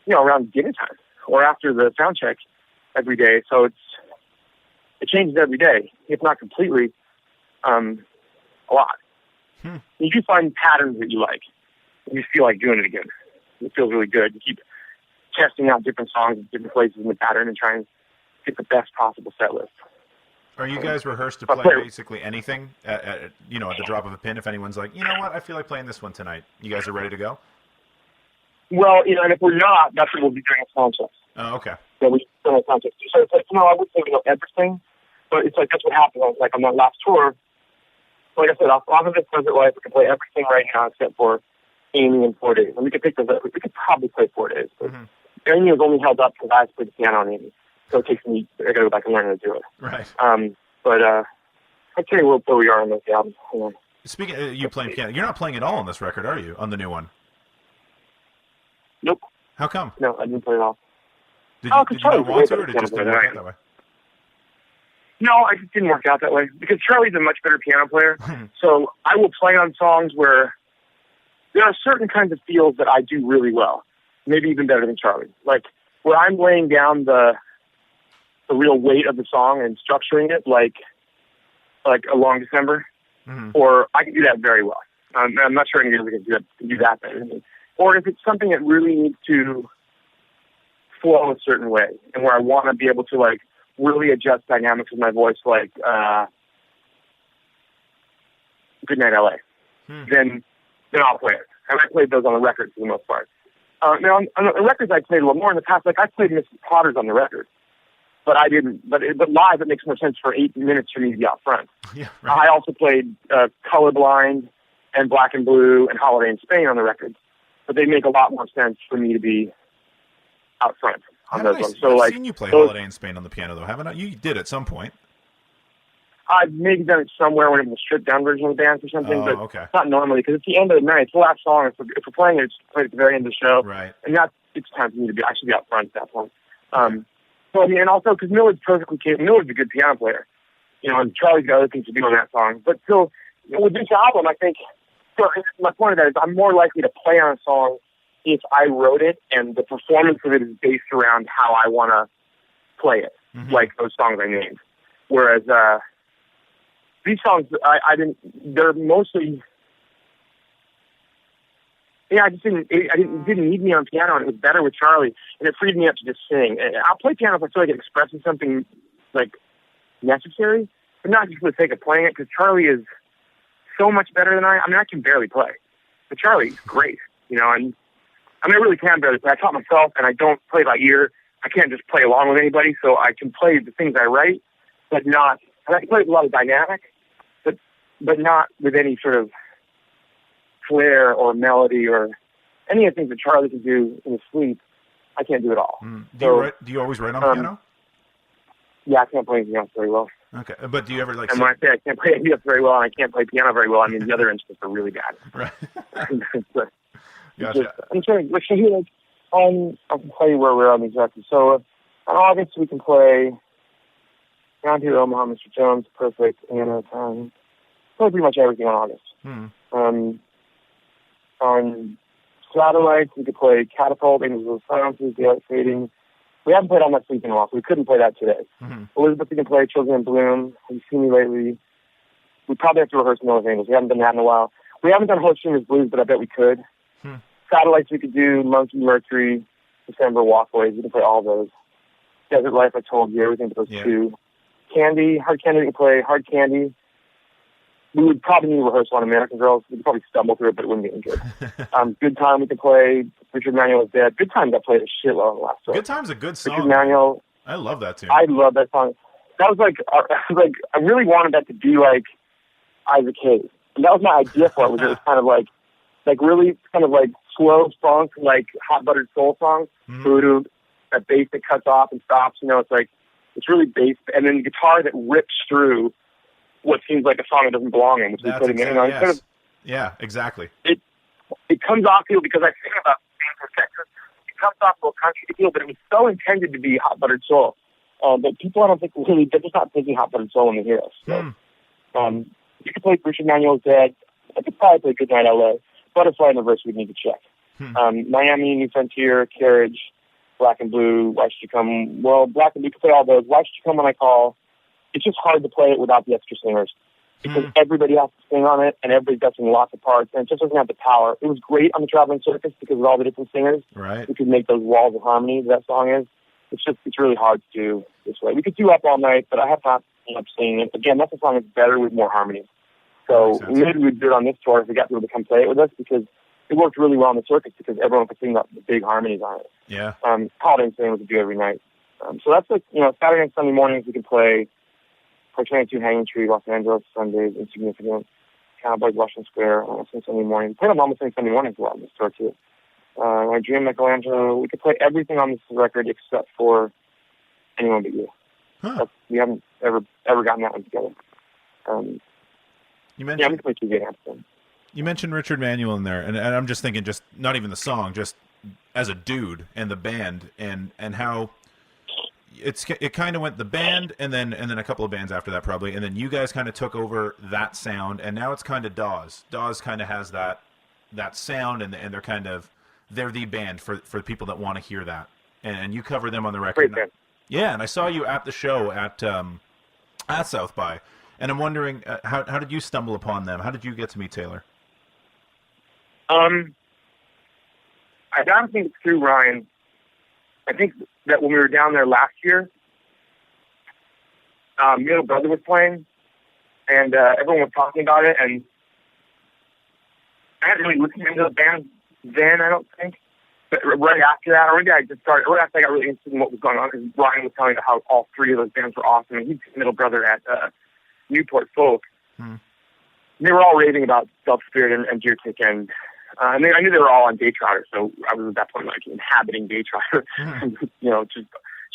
around dinner time or after the sound check every day. So it changes every day, if not completely, a lot. You do find patterns that you like, and you feel like doing it again. It feels really good. You keep testing out different songs in different places in the pattern and trying to get the best possible set list. Are you guys rehearsed to play basically anything at the drop of a pin? If anyone's like, you know what, I feel like playing this one tonight, you guys are ready to go? Well, and if we're not, that's what we'll be doing a sound check. Oh, okay. So we do a sound check. So it's like, I would say we know everything, but it's like that's what happened. Like on that last tour, like I said, off of This Desert Life, we can play everything right now except for Amy in 4 days. And we could pick those up. We could probably play 4 days. But Amy was only held up because I played the piano on Amy. So it takes me, I gotta go back and learn how to do it. Right. But I'll tell you where we are on those albums. Speaking of you playing piano, you're not playing at all on this record, are you? On the new one? Nope. How come? No, I didn't play at all. Did you not want to, or did it just didn't work out that way? No, it just didn't work out that way. Because Charlie's a much better piano player. So I will play on songs where there are certain kinds of feels that I do really well. Maybe even better than Charlie. Like, where I'm laying down the real weight of the song and structuring it like A Long December, or I can do that very well. I'm not sure anybody can do that better than me. Or if it's something that really needs to flow a certain way, and where I want to be able to like really adjust dynamics of my voice, like Good Night LA, then I'll play it. And I played those on the record for the most part. Now on the records I played a little more in the past. Like I played Mrs. Potter's on the record. But I didn't. But live, it makes more sense for 8 minutes for me to be out front. Yeah, right. I also played Colorblind and Black and Blue and Holiday in Spain on the records, but they make a lot more sense for me to be out front on those ones. So I've seen you play Holiday in Spain on the piano, though, haven't I? You did at some point. I've maybe done it somewhere when it was a stripped-down version of the band or something, but not normally because it's the end of the night. It's the last song. If we're playing it, it's played at the very end of the show, right? And it's time for me to be actually out front at that point. So, I mean, and also because Millard's perfectly capable. Millard's a good piano player, and Charlie's got other things to do on that song. But still, with this album, I think, my point of that is I'm more likely to play on a song if I wrote it and the performance of it is based around how I want to play it, like those songs I named. Whereas these songs, I didn't, they're mostly... Yeah, it didn't need me on piano, and it was better with Charlie, and it freed me up to just sing. And I'll play piano if I feel like it expresses something, like, necessary, but not just for the sake of playing it, because Charlie is so much better than I mean, I can barely play. But Charlie's great, and I mean, I really can barely play. I taught myself, and I don't play by ear. I can't just play along with anybody, so I can play the things I write, but not... And I can play with a lot of dynamic, but but not with any sort of flair or melody or any of the things that Charlie can do in his sleep. I can't do it all. Do you always write on piano? Yeah, I can't play piano very well. Okay, but do you ever like? And when I say I can't play piano very well, and I can't play piano very well, I mean the other instruments are really bad. Right. Gotcha. I'm trying. Like, so here, like, I can tell you where we're on these records. So in August we can play Down Here, Omaha, Mr. Jones, Perfect, Anna, Time. Play pretty much everything on August. On Satellites, we could play Catapult, Angels of Silences, Daylight Fading. We haven't played On That Sleeping Off. We couldn't play that today. Elizabeth, we can play Children in Bloom. Have You Seen Me Lately? We probably have to rehearse Noah's Angels. We haven't done that in a while. We haven't done Hope Singers Blues, but I bet we could. Satellites, we could do Monkey, Mercury, December, Walkways. We can play all those. Desert Life, I told you, everything but those two. Candy, Hard Candy, we can play Hard Candy. We would probably need to rehearse on American Girls. We could probably stumble through it, but it wouldn't get any good. Good Time, we could play Richard Manuel Is Dead. Good Time got played a shitload on the last tour. Good Time's a good song. Richard Manuel. I love that tune. I love that song. That was like I really wanted that to be like Isaac Hayes. And that was my idea for it, was it was kind of like really kind of like slow songs, like Hot Buttered Soul songs. Voodoo, that bass that cuts off and stops, it's like, it's really bass. And then the guitar that rips through what seems like a song that doesn't belong in, which we put in there. Yes. Yeah, exactly. It comes off feel because I think about being from Texas. It comes off a little country feel, but it was so intended to be Hot Buttered Soul. But people, I don't think really, they're just not thinking Hot Buttered Soul when they hear us. So, you could play Richard Manuel's Dead. I could probably play Goodnight LA. Butterfly in Reverse we'd need to check. Miami, New Frontier, Carriage, Black and Blue, Why Should You Come? Well, Black and Blue, could play all those. Why Should You Come When I Call? It's just hard to play it without the extra singers because everybody has to sing on it and everybody's got some lots of parts and it just doesn't have the power. It was great on the Traveling Circus because of all the different singers. Right. We could make those walls of harmony that song is. It's really hard to do this way. We could do Up All Night, but I have not ended up singing it. Again, that's a song that's better with more harmony. So maybe we'd do it on this tour if we got people to come play it with us because it worked really well on the circus because everyone could sing the big harmonies on it. Yeah. Holiday Sing we could do every night. So that's like, Saturday and Sunday mornings we could play 22 Hanging Tree, Los Angeles, Sundays, Insignificant, Cowboys, Washington Square, almost Sunday morning. We played on almost Sunday mornings a lot on this tour too. My Dream, Michelangelo, we could play everything on this record except for Anyone But You. We haven't ever gotten that one together. You mentioned, we could play Tuesday Hampton. You mentioned Richard Manuel in there, and I'm just thinking, just not even the song, just as a dude and the band, and how it kind of went the band, and then a couple of bands after that probably, and then you guys kind of took over that sound, and now it's kind of Dawes. Dawes kind of has that sound, and they're the band for people that want to hear that, and you cover them on the record. Great band. Yeah, and I saw you at the show at South by, and I'm wondering how did you stumble upon them? How did you get to meet Taylor? I don't think it's through Ryan. I think that when we were down there last year, Middle Brother was playing, and everyone was talking about it, and I hadn't really listened into the band then, I don't think. But right after that, right after I got really interested in what was going on, because Ryan was telling me how all three of those bands were awesome, and he's Middle Brother at Newport Folk. They were all raving about Self Spirit and Deer Tick, and I knew they were all on Day Trotter, so I was at that point like inhabiting Day Trotter,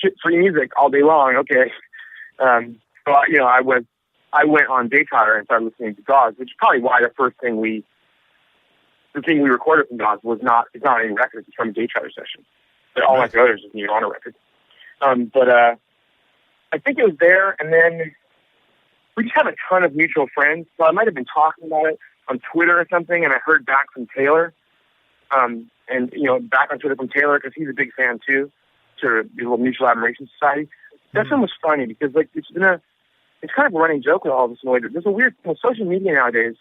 just free music all day long. Okay, so I went on Day Trotter and started listening to Dawes, which is probably why the thing we recorded from Dawes it's not any records, it's from a Day Trotter session. But all my others just need on a record. But I think it was there, and then we just have a ton of mutual friends. So I might have been talking about it on Twitter or something, and I heard back from Taylor, and back on Twitter from Taylor because he's a big fan too, to the little Mutual Admiration Society. That's almost funny because it's kind of a running joke with all this in a way. There's a weird social media nowadays,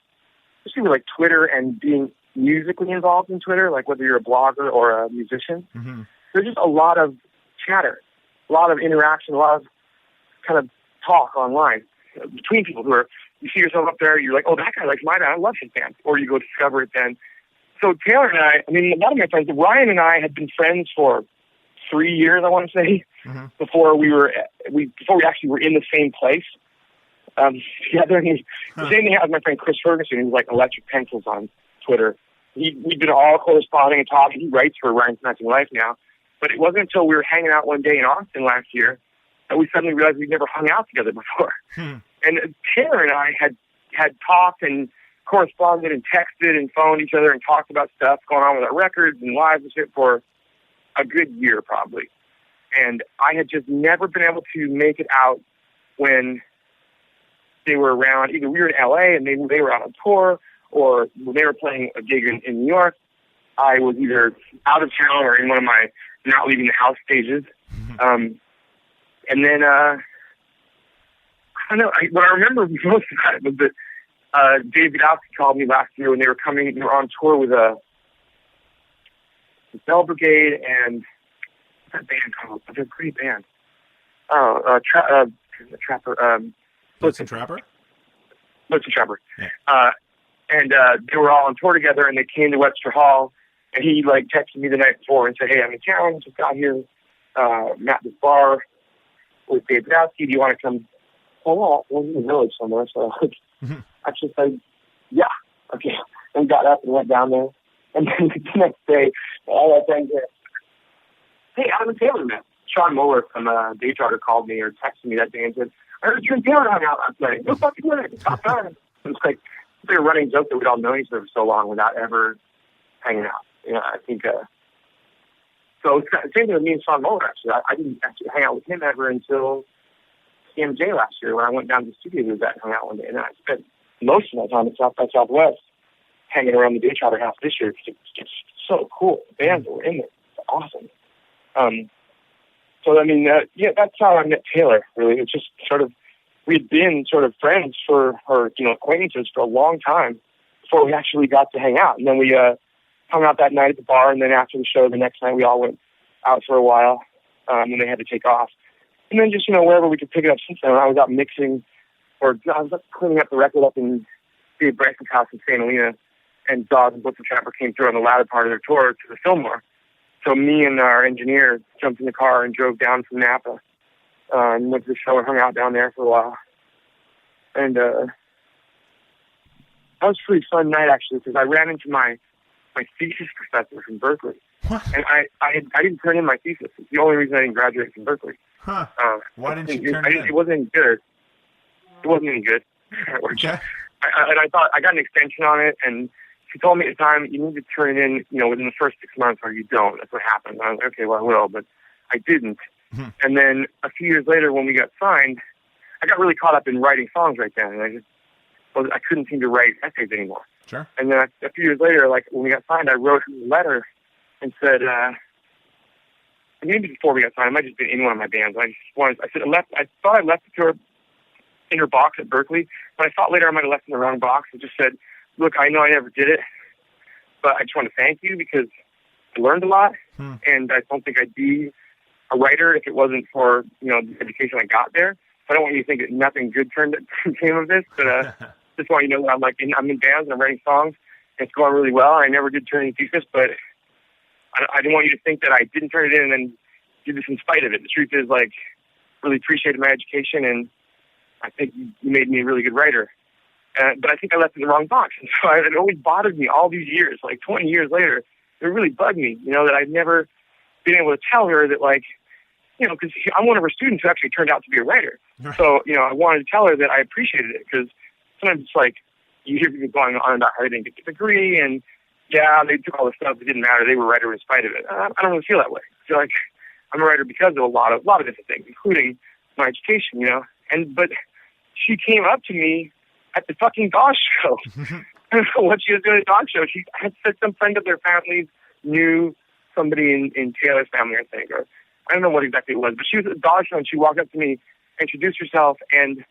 especially with like Twitter and being musically involved in Twitter, like whether you're a blogger or a musician. There's just a lot of chatter, a lot of interaction, a lot of kind of talk online between people who are, you see yourself up there, you're like, oh, that guy likes my band, I love his band. Or you go discover it then. So Taylor and I a lot of my friends, Ryan and I had been friends for 3 years, I want to say, before we actually were in the same place. Yeah, the same thing happened with my friend Chris Ferguson, who's like Electric Pencils on Twitter. We've been all corresponding and talking. He writes for Ryan Smashing Life now. But it wasn't until we were hanging out one day in Austin last year that we suddenly realized we'd never hung out together before. And Taylor and I had talked and corresponded and texted and phoned each other and talked about stuff going on with our records and lives and shit for a good year probably. And I had just never been able to make it out when they were around. Either we were in LA and they were out on tour, or when they were playing a gig in New York, I was either out of town or in one of my not leaving the house stages. And then, I don't know, what I remember most about it was that Dave Godowski called me last year when they were on tour with the Bell Brigade and what's that band called? They're a great band. Trapper. Blitzen Trapper? Blitzen Trapper. Yeah. And they were all on tour together, and they came to Webster Hall, and he like texted me the night before and said, "Hey, I'm in town, just got here, I'm at this bar with Dave Godowski. Do you want to come hang out? We're in the village somewhere." So I just said, "Yeah, okay," and got up and went down there. And then the next day, all our friends said, "Hey, Adam and Taylor met." Sean Muller from Day Charter called me or texted me that day and said, "I heard you and Taylor hung out last night. Go fucking way. Stop time." It's like they were running joke that we'd all known each other for so long without ever hanging out. You know, I think. So it's the same thing with me and Sean Muller. Actually, I didn't actually hang out with him ever until CMJ last year when I went down to the studio. He was at and hung out one day, and I spent most of my time at South by Southwest hanging around the Day Charter house this year because it's just so cool. The bands that were in there, it's awesome. So I mean, yeah, that's how I met Taylor. Really, it's just sort of we had been sort of friends or acquaintances for a long time before we actually got to hang out, and then we hung out that night at the bar, and then after the show the next night we all went out for a while when they had to take off, and then just wherever we could pick it up since then. When I was out mixing, or I was cleaning up the record up in Dave Branson's house in St. Helena, and Dog and Blitzen Trapper came through on the latter part of their tour to the Fillmore. So me and our engineer jumped in the car and drove down from Napa and went to the show and hung out down there for a while. And that was a pretty fun night, actually, because I ran into my thesis professor from Berkeley. What? And I didn't turn in my thesis. It's the only reason I didn't graduate from Berkeley. Huh. Why didn't you turn it in? It wasn't any good. It wasn't any good. Okay. I thought I got an extension on it, and she told me at the time, you need to turn it in, within the first 6 months, or you don't. That's what happened. I was like, okay, well, I will, but I didn't. And then a few years later, when we got signed, I got really caught up in writing songs right then, and I couldn't seem to write essays anymore. Sure. And then a few years later, like when we got signed, I wrote a letter and said, maybe before we got signed, it might have just been in one of my bands. I thought I left it to her in her box at Berkeley, but I thought later I might have left it in the wrong box. I just said, look, I know I never did it, but I just want to thank you because I learned a lot, and I don't think I'd be a writer if it wasn't for, the education I got there. So I don't want you to think that nothing good came of this, but just want you to know that I'm in bands and I'm writing songs, and it's going really well. I never did turn in thesis, but I didn't want you to think that I didn't turn it in and then do this in spite of it. The truth is, really appreciated my education, and I think you made me a really good writer. But I think I left it in the wrong box. And so it always bothered me all these years, 20 years later. It really bugged me, that I'd never been able to tell her that, because I'm one of her students who actually turned out to be a writer. So, I wanted to tell her that I appreciated it, because sometimes it's you hear people going on about how they didn't get the degree, and yeah, they took all the stuff. It didn't matter. They were a writer in spite of it. I don't really feel that way. I feel like I'm a writer because of a lot of different things, including my education, But she came up to me at the fucking dog show. I don't know what she was doing at the dog show. She had said some friend of their families knew somebody in Taylor's family, I think, or I don't know what exactly it was. But she was at the dog show, and she walked up to me, introduced herself, and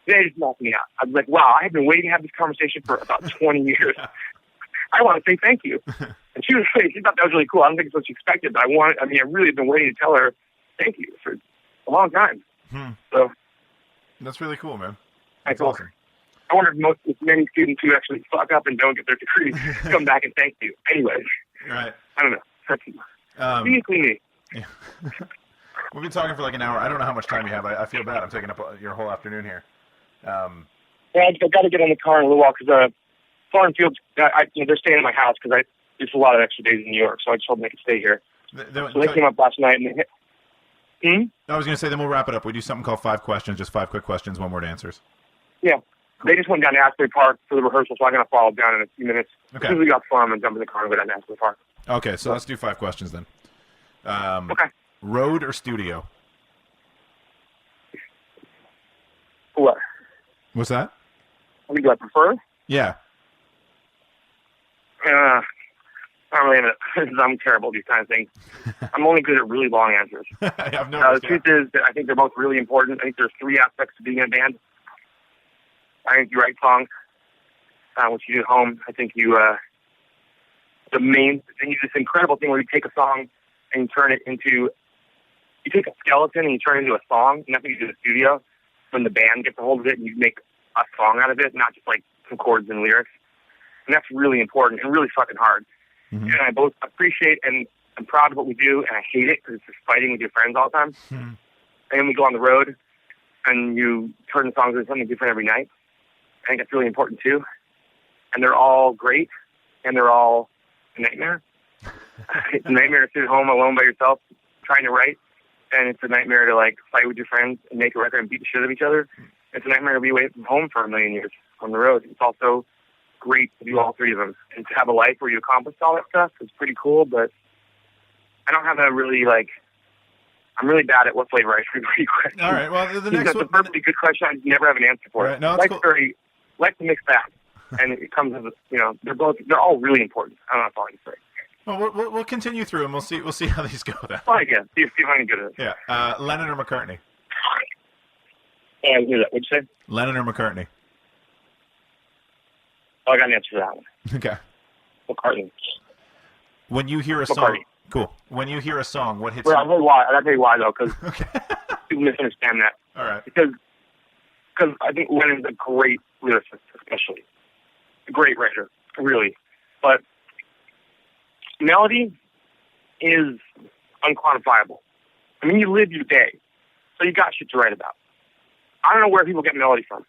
they just knocked me out. I was like, wow, I have been waiting to have this conversation for about 20 years. I want to say thank you. And she thought that was really cool. I don't think it's what she expected, but I really have been waiting to tell her thank you for a long time. So that's really cool, man. That's awesome. I wonder if many students who actually fuck up and don't get their degree come back and thank you. Anyways, right. I don't know. That's uniquely me. Yeah. We've been talking for an hour. I don't know how much time you have. I feel bad. I'm taking up your whole afternoon here. Yeah, I've got to get in the car in a little while because Farm Fields, they're staying at my house because it's a lot of extra days in New York, so I just told them they could stay here. So they came up last night and I was going to say, then we'll wrap it up. We do something called 5 questions, just 5 quick questions, 1-word answers. Yeah. They just went down to Asbury Park for the rehearsal, so I'm going to follow down in a few minutes. Okay. As soon as we got fun, I'm going to jump in the car and go down to Asbury Park. Okay, so let's do 5 questions then. Okay. Road or studio? What? What's that? What do I prefer? Yeah. Not really. I'm terrible at these kind of things. I'm only good at really long answers. I've noticed, the truth is that I think they're both really important. I think there's 3 aspects to being in a band. I think you write songs, which you do at home. I think you this incredible thing where you take a song and you take a skeleton and you turn it into a song, and that's what you do in the studio. When the band gets a hold of it and you make a song out of it, not just like some chords and lyrics. And that's really important and really fucking hard. Mm-hmm. And I both appreciate and I'm proud of what we do, and I hate it because it's just fighting with your friends all the time. Mm-hmm. And then we go on the road and you turn the songs into something different every night. I think that's really important too. And they're all great, and they're all a nightmare. It's a nightmare to sit at home alone by yourself trying to write, and it's a nightmare to like fight with your friends and make a record and beat the shit out of each other. It's a nightmare to be away from home for a million years on the road. It's also great to do all 3 of them and to have a life where you accomplish all that stuff. It's pretty cool, but I don't have I'm really bad at what flavor ice cream are you question. All right, well, the next That's a perfectly good question. I never have an answer for right, it. no, Life's cool. Life's a mixed bag, and it comes as they're all really important. I don't know what to say. Well, we'll continue through, and we'll see how these go then. Well, yeah, see if I'm good at it. Yeah, Lennon or McCartney? I knew that. What'd you say? Lennon or McCartney? Oh, I got an answer for that one. Okay. McCartney. When you hear a McCartney. song, cool. When you hear a song, what hits well, you? I'll tell you why. I'll tell you why though, because people misunderstand that. All right. Because I think Lennon's a great lyricist, especially a great writer, really. But melody is unquantifiable. I mean, you live your day, so you got shit to write about. I don't know where people get melody from.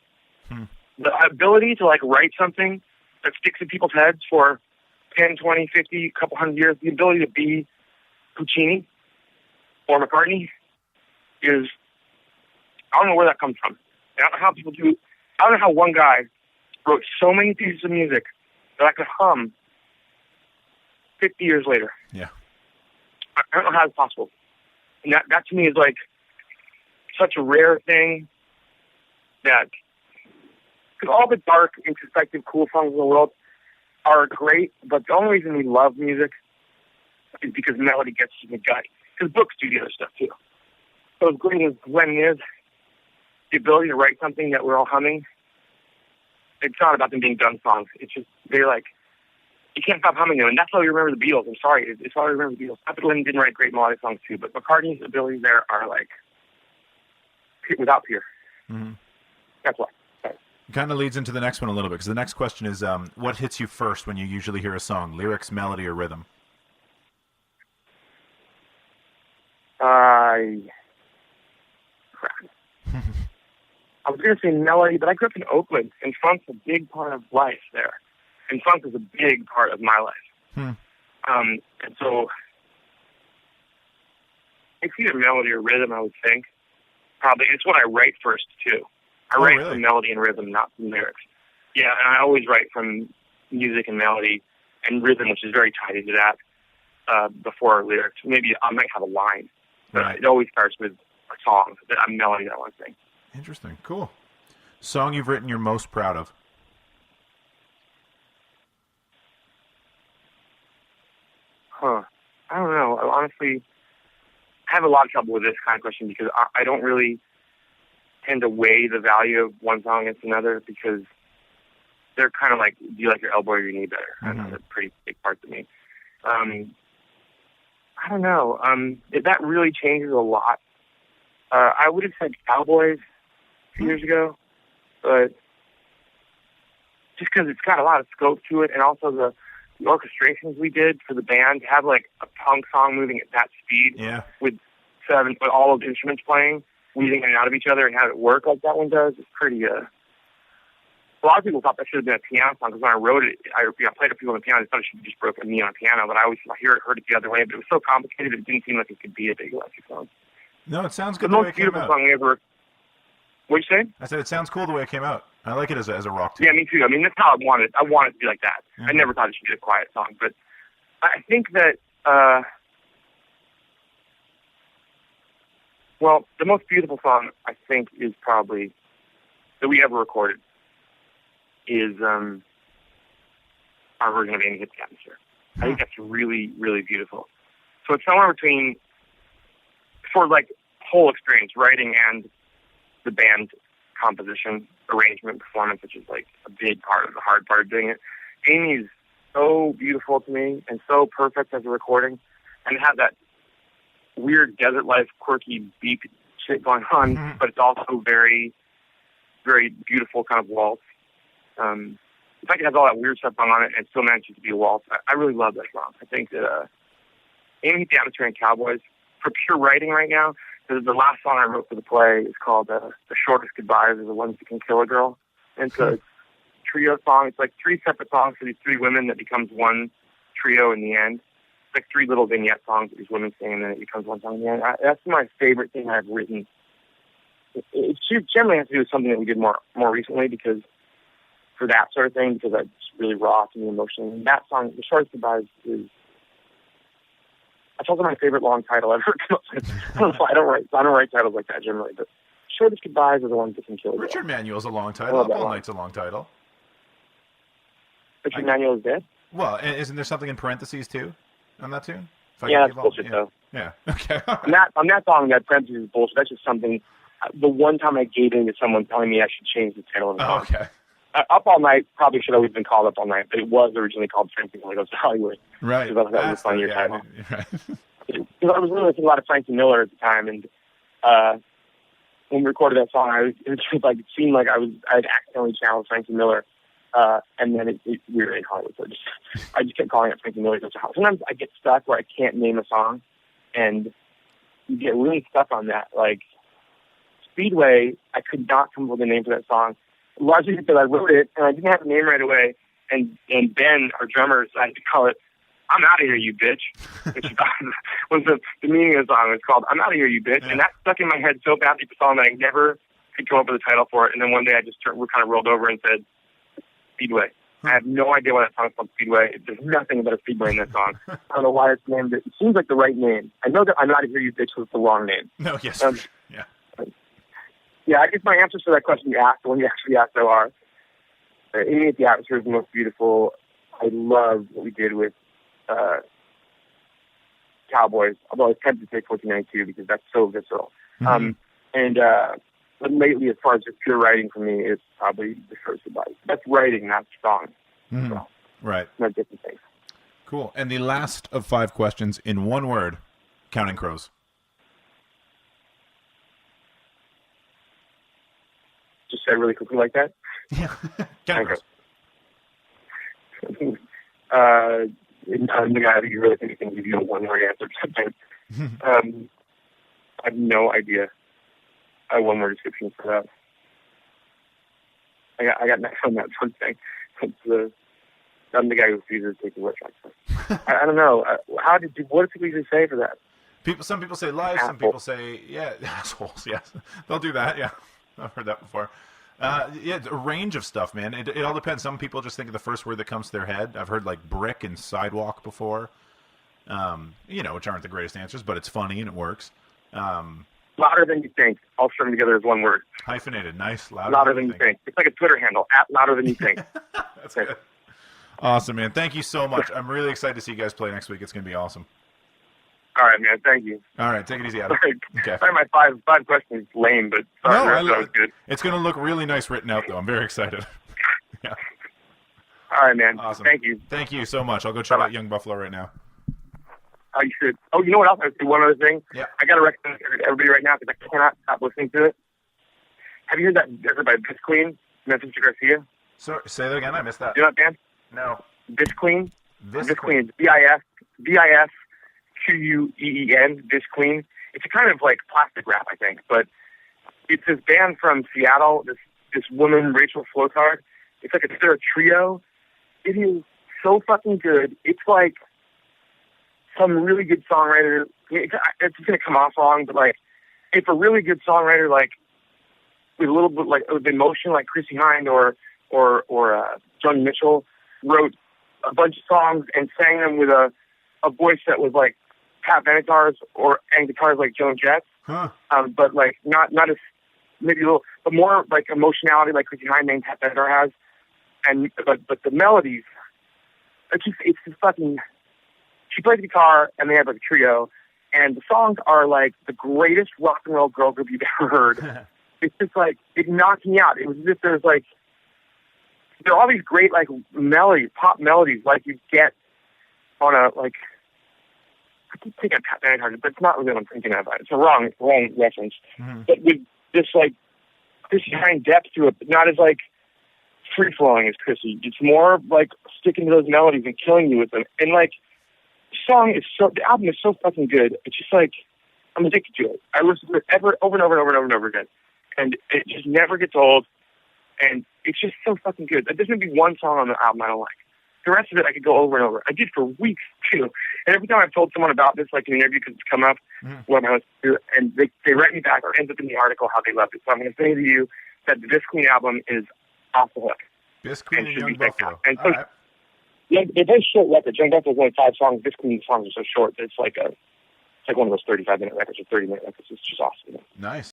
The ability to, write something that sticks in people's heads for 10, 20, 50, a couple hundred years, the ability to be Puccini or McCartney is, I don't know where that comes from. I don't know how people do, I don't know how one guy wrote so many pieces of music that I could hum 50 years later. Yeah. I don't know how it's possible. And that to me is such a rare thing that, because all the dark, introspective, cool songs in the world are great, but the only reason we love music is because melody gets you in the gut. Because books do the other stuff too. So as great as Lennon is, the ability to write something that we're all humming, it's not about them being done songs. It's just, they're you can't stop humming them. And that's why we remember the Beatles. I'm sorry. It's why we remember the Beatles. I think Lennon didn't write great melodic songs too, but McCartney's abilities there are without peer. Mm-hmm. That's why. Kind of leads into the next one a little bit, because the next question is, what hits you first when you usually hear a song? Lyrics, melody, or rhythm? I was going to say melody, but I grew up in Oakland, and funk's a big part of life there. And funk is a big part of my life. And so it's either melody or rhythm, I would think. Probably. It's what I write first, too. I write really? from melody and rhythm, not from lyrics. Yeah, and I always write from music and melody and rhythm, which is very tied into that, before lyrics. Maybe I might have a line, but right. It always starts with a song, a melody, that one thing. Interesting. Cool. Song you've written you're most proud of? I don't know. I honestly have a lot of trouble with this kind of question because I don't really tend to weigh the value of one song against another because they're kind of do you like your elbow or your knee better? Mm-hmm. That's a pretty big part to me. I don't know. That really changes a lot. I would have said Cowboys a few years ago, but just because it's got a lot of scope to it, and also the orchestrations we did for the band to have a punk song moving at that speed, with all of the instruments playing, weaving in and out of each other, and have it work like that one does is pretty a lot of people thought that should have been a piano song because when I wrote it, I played it for people on the piano. I thought it should have just broken me on a piano, but I heard it the other way. But it was so complicated, it didn't seem like it could be a big electric song. No, it sounds good The the way most it came beautiful out. song we ever. What'd you say? I said it sounds cool the way it came out. I like it as a rock tune. Yeah, me too. I mean, that's how I wanted it. I wanted it to be like that. Mm-hmm. I never thought it should be a quiet song, but I think that. Well, the most beautiful song I think is probably that we ever recorded is our version of Amy Hit the Atmosphere. I think that's really, really beautiful. So it's somewhere between, for like whole experience, writing and the band composition, arrangement, performance, which is like a big part of the hard part of doing it. Amy's so beautiful to me and so perfect as a recording, and have that weird desert life, quirky beat shit going on, but it's also very, very beautiful kind of waltz. In fact, it has all that weird stuff going on it and still manages to be a waltz. I really love that song. I think that Amy Hit the Atmosphere and Cowboys, for pure writing right now, the last song I wrote for the play is called The Shortest Goodbyes Are the Ones That Can Kill a Girl. And it's a trio song. It's like three separate songs for these three women that becomes one trio in the end. It's like three little vignette songs that these women sing, and then it becomes one song in the end. That's my favorite thing I've written. It generally has to do with something that we did more recently, because for that sort of thing, because that's really raw to me emotionally. And that song, The Shortest Goodbyes, is that's also my favorite long title ever. I don't write titles like that generally, but Shortest Goodbyes are the ones that can kill a girl. Richard Manuel's a long title. Up All Night's a long title. Richard Manuel is dead? Well, isn't there something in parentheses too on that tune? Yeah, that's bullshit though. Yeah. Okay. on that song, that parentheses is bullshit. That's just something. The one time I gave in to someone telling me I should change the title of the song. Okay. Up All Night probably should have always been called Up All Night, but it was originally called Frankie Miller Goes to Hollywood. Right. Because that was a funnier title. Right. Because I was really listening to a lot of Frankie Miller at the time, and when we recorded that song, it seemed like I'd accidentally channeled Frankie Miller, and then we were in Hollywood. So I just kept calling it Frankie Miller Goes to Hollywood. Sometimes I get stuck where I can't name a song, and you get really stuck on that. Like Speedway, I could not come up with a name for that song, largely because I wrote it and I didn't have a name right away. And Ben, our drummer, decided to call it "I'm Out of Here, You Bitch," which was the meaning of the song. It's called "I'm Out of Here, You Bitch," and that stuck in my head so badly for the song that I never could come up with a title for it. And then one day we kind of rolled over and said Speedway. I have no idea why that song's called Speedway. There's nothing about a speedway in that song. I don't know why it's named it. It seems like the right name. I know that "I'm Out of Here, You Bitch" was the wrong name. No, yes, yeah. Yeah, I guess my answers to that question you asked, the one you actually asked, though, are Amy Hit the Atmosphere is the most beautiful. I love what we did with Cowboys, although I tempted to say 1492 because that's so visceral. But lately, as far as just pure writing for me, it's probably The Shortest Goodbyes. That's writing, not song. So, right. Not different things. Cool. And the last of 5 questions in one word: Counting Crows. Just say really quickly like that? Yeah. Counting Crows. I'm the guy that you really think he can give you a one-word answer to something. I have no idea a one-word description for that. I got next on that one thing. I'm the guy who refuses to take the word track. I don't know. What do people usually say for that? Some people say lies. Some people say assholes. Yes, they'll do that. Yeah, I've heard that before. It's a range of stuff, man. It all depends. Some people just think of the first word that comes to their head. I've heard like brick and sidewalk before. Which aren't the greatest answers, but it's funny and it works. Louder than you think. All strung together as one word. Hyphenated. Nice. Louder than you think. It's like a Twitter handle. @louder than you think. That's good. Awesome, man. Thank you so much. I'm really excited to see you guys play next week. It's going to be awesome. All right, man. Thank you. All right. Take it easy, Adam. Okay. Sorry, my five questions is lame, but sorry, that was good. It's going to look really nice written out, though. I'm very excited. Yeah. All right, man. Awesome. Thank you. Thank you so much. I'll go check out Young Buffalo right now. Oh, you should. Oh, you know what else? I do one other thing. Yeah. I got to recommend it to everybody right now because I cannot stop listening to it. Have you heard that record by Bitch Queen, Memphis Garcia? Sorry, say that again. I missed that. You know that band? No. Bitch Queen. Bitch Queen. BISQUEEN. Bitch Queen. It's a kind of like plastic rap, I think, but it's this band from Seattle. This woman, Rachel Flotard, It's like they're a trio. It is so fucking good. It's like some really good songwriter. It's going to come off wrong, but like, if a really good songwriter, like with a little bit like with emotion, like Chrissie Hynde or Joni Mitchell, wrote a bunch of songs and sang them with a voice that was like Pat Benatar's and guitars like Joan Jett's, but like not as maybe a little, but more like emotionality like Chrissie Hynde and Pat Benatar has, and but the melodies, it's just fucking. She plays guitar and they have like a trio, and the songs are like the greatest rock and roll girl group you've ever heard. It's just like it knocked me out. It was as if there's like there are all these great like melodies, pop melodies, like you get on a like. I keep thinking of Pat Benatar, but it's not really what I'm thinking about. It's a wrong reference. Mm-hmm. But with this like this kind of depth to it, but not as like free flowing as Chrissie. It's more like sticking to those melodies and killing you with them. And like the album is so fucking good. It's just like I'm addicted to it. I listen to it over and over again, and it just never gets old. And it's just so fucking good. There's gonna be one song on the album I don't like. The rest of it I could go over and over. I did for weeks too. And every time I've told someone about this, like an interview could come up, what am I supposed to do? And they write me back or ends up in the article how they loved it. So I'm going to say to you that the Bisqueen album is off the hook. Bisqueen and Young Buffalo. And so, yeah, they're very short records. Young Buffalo's only 5 songs. Bisqueen songs are so short that it's like one of those 35-minute records or 30-minute records. It's just awesome. Nice.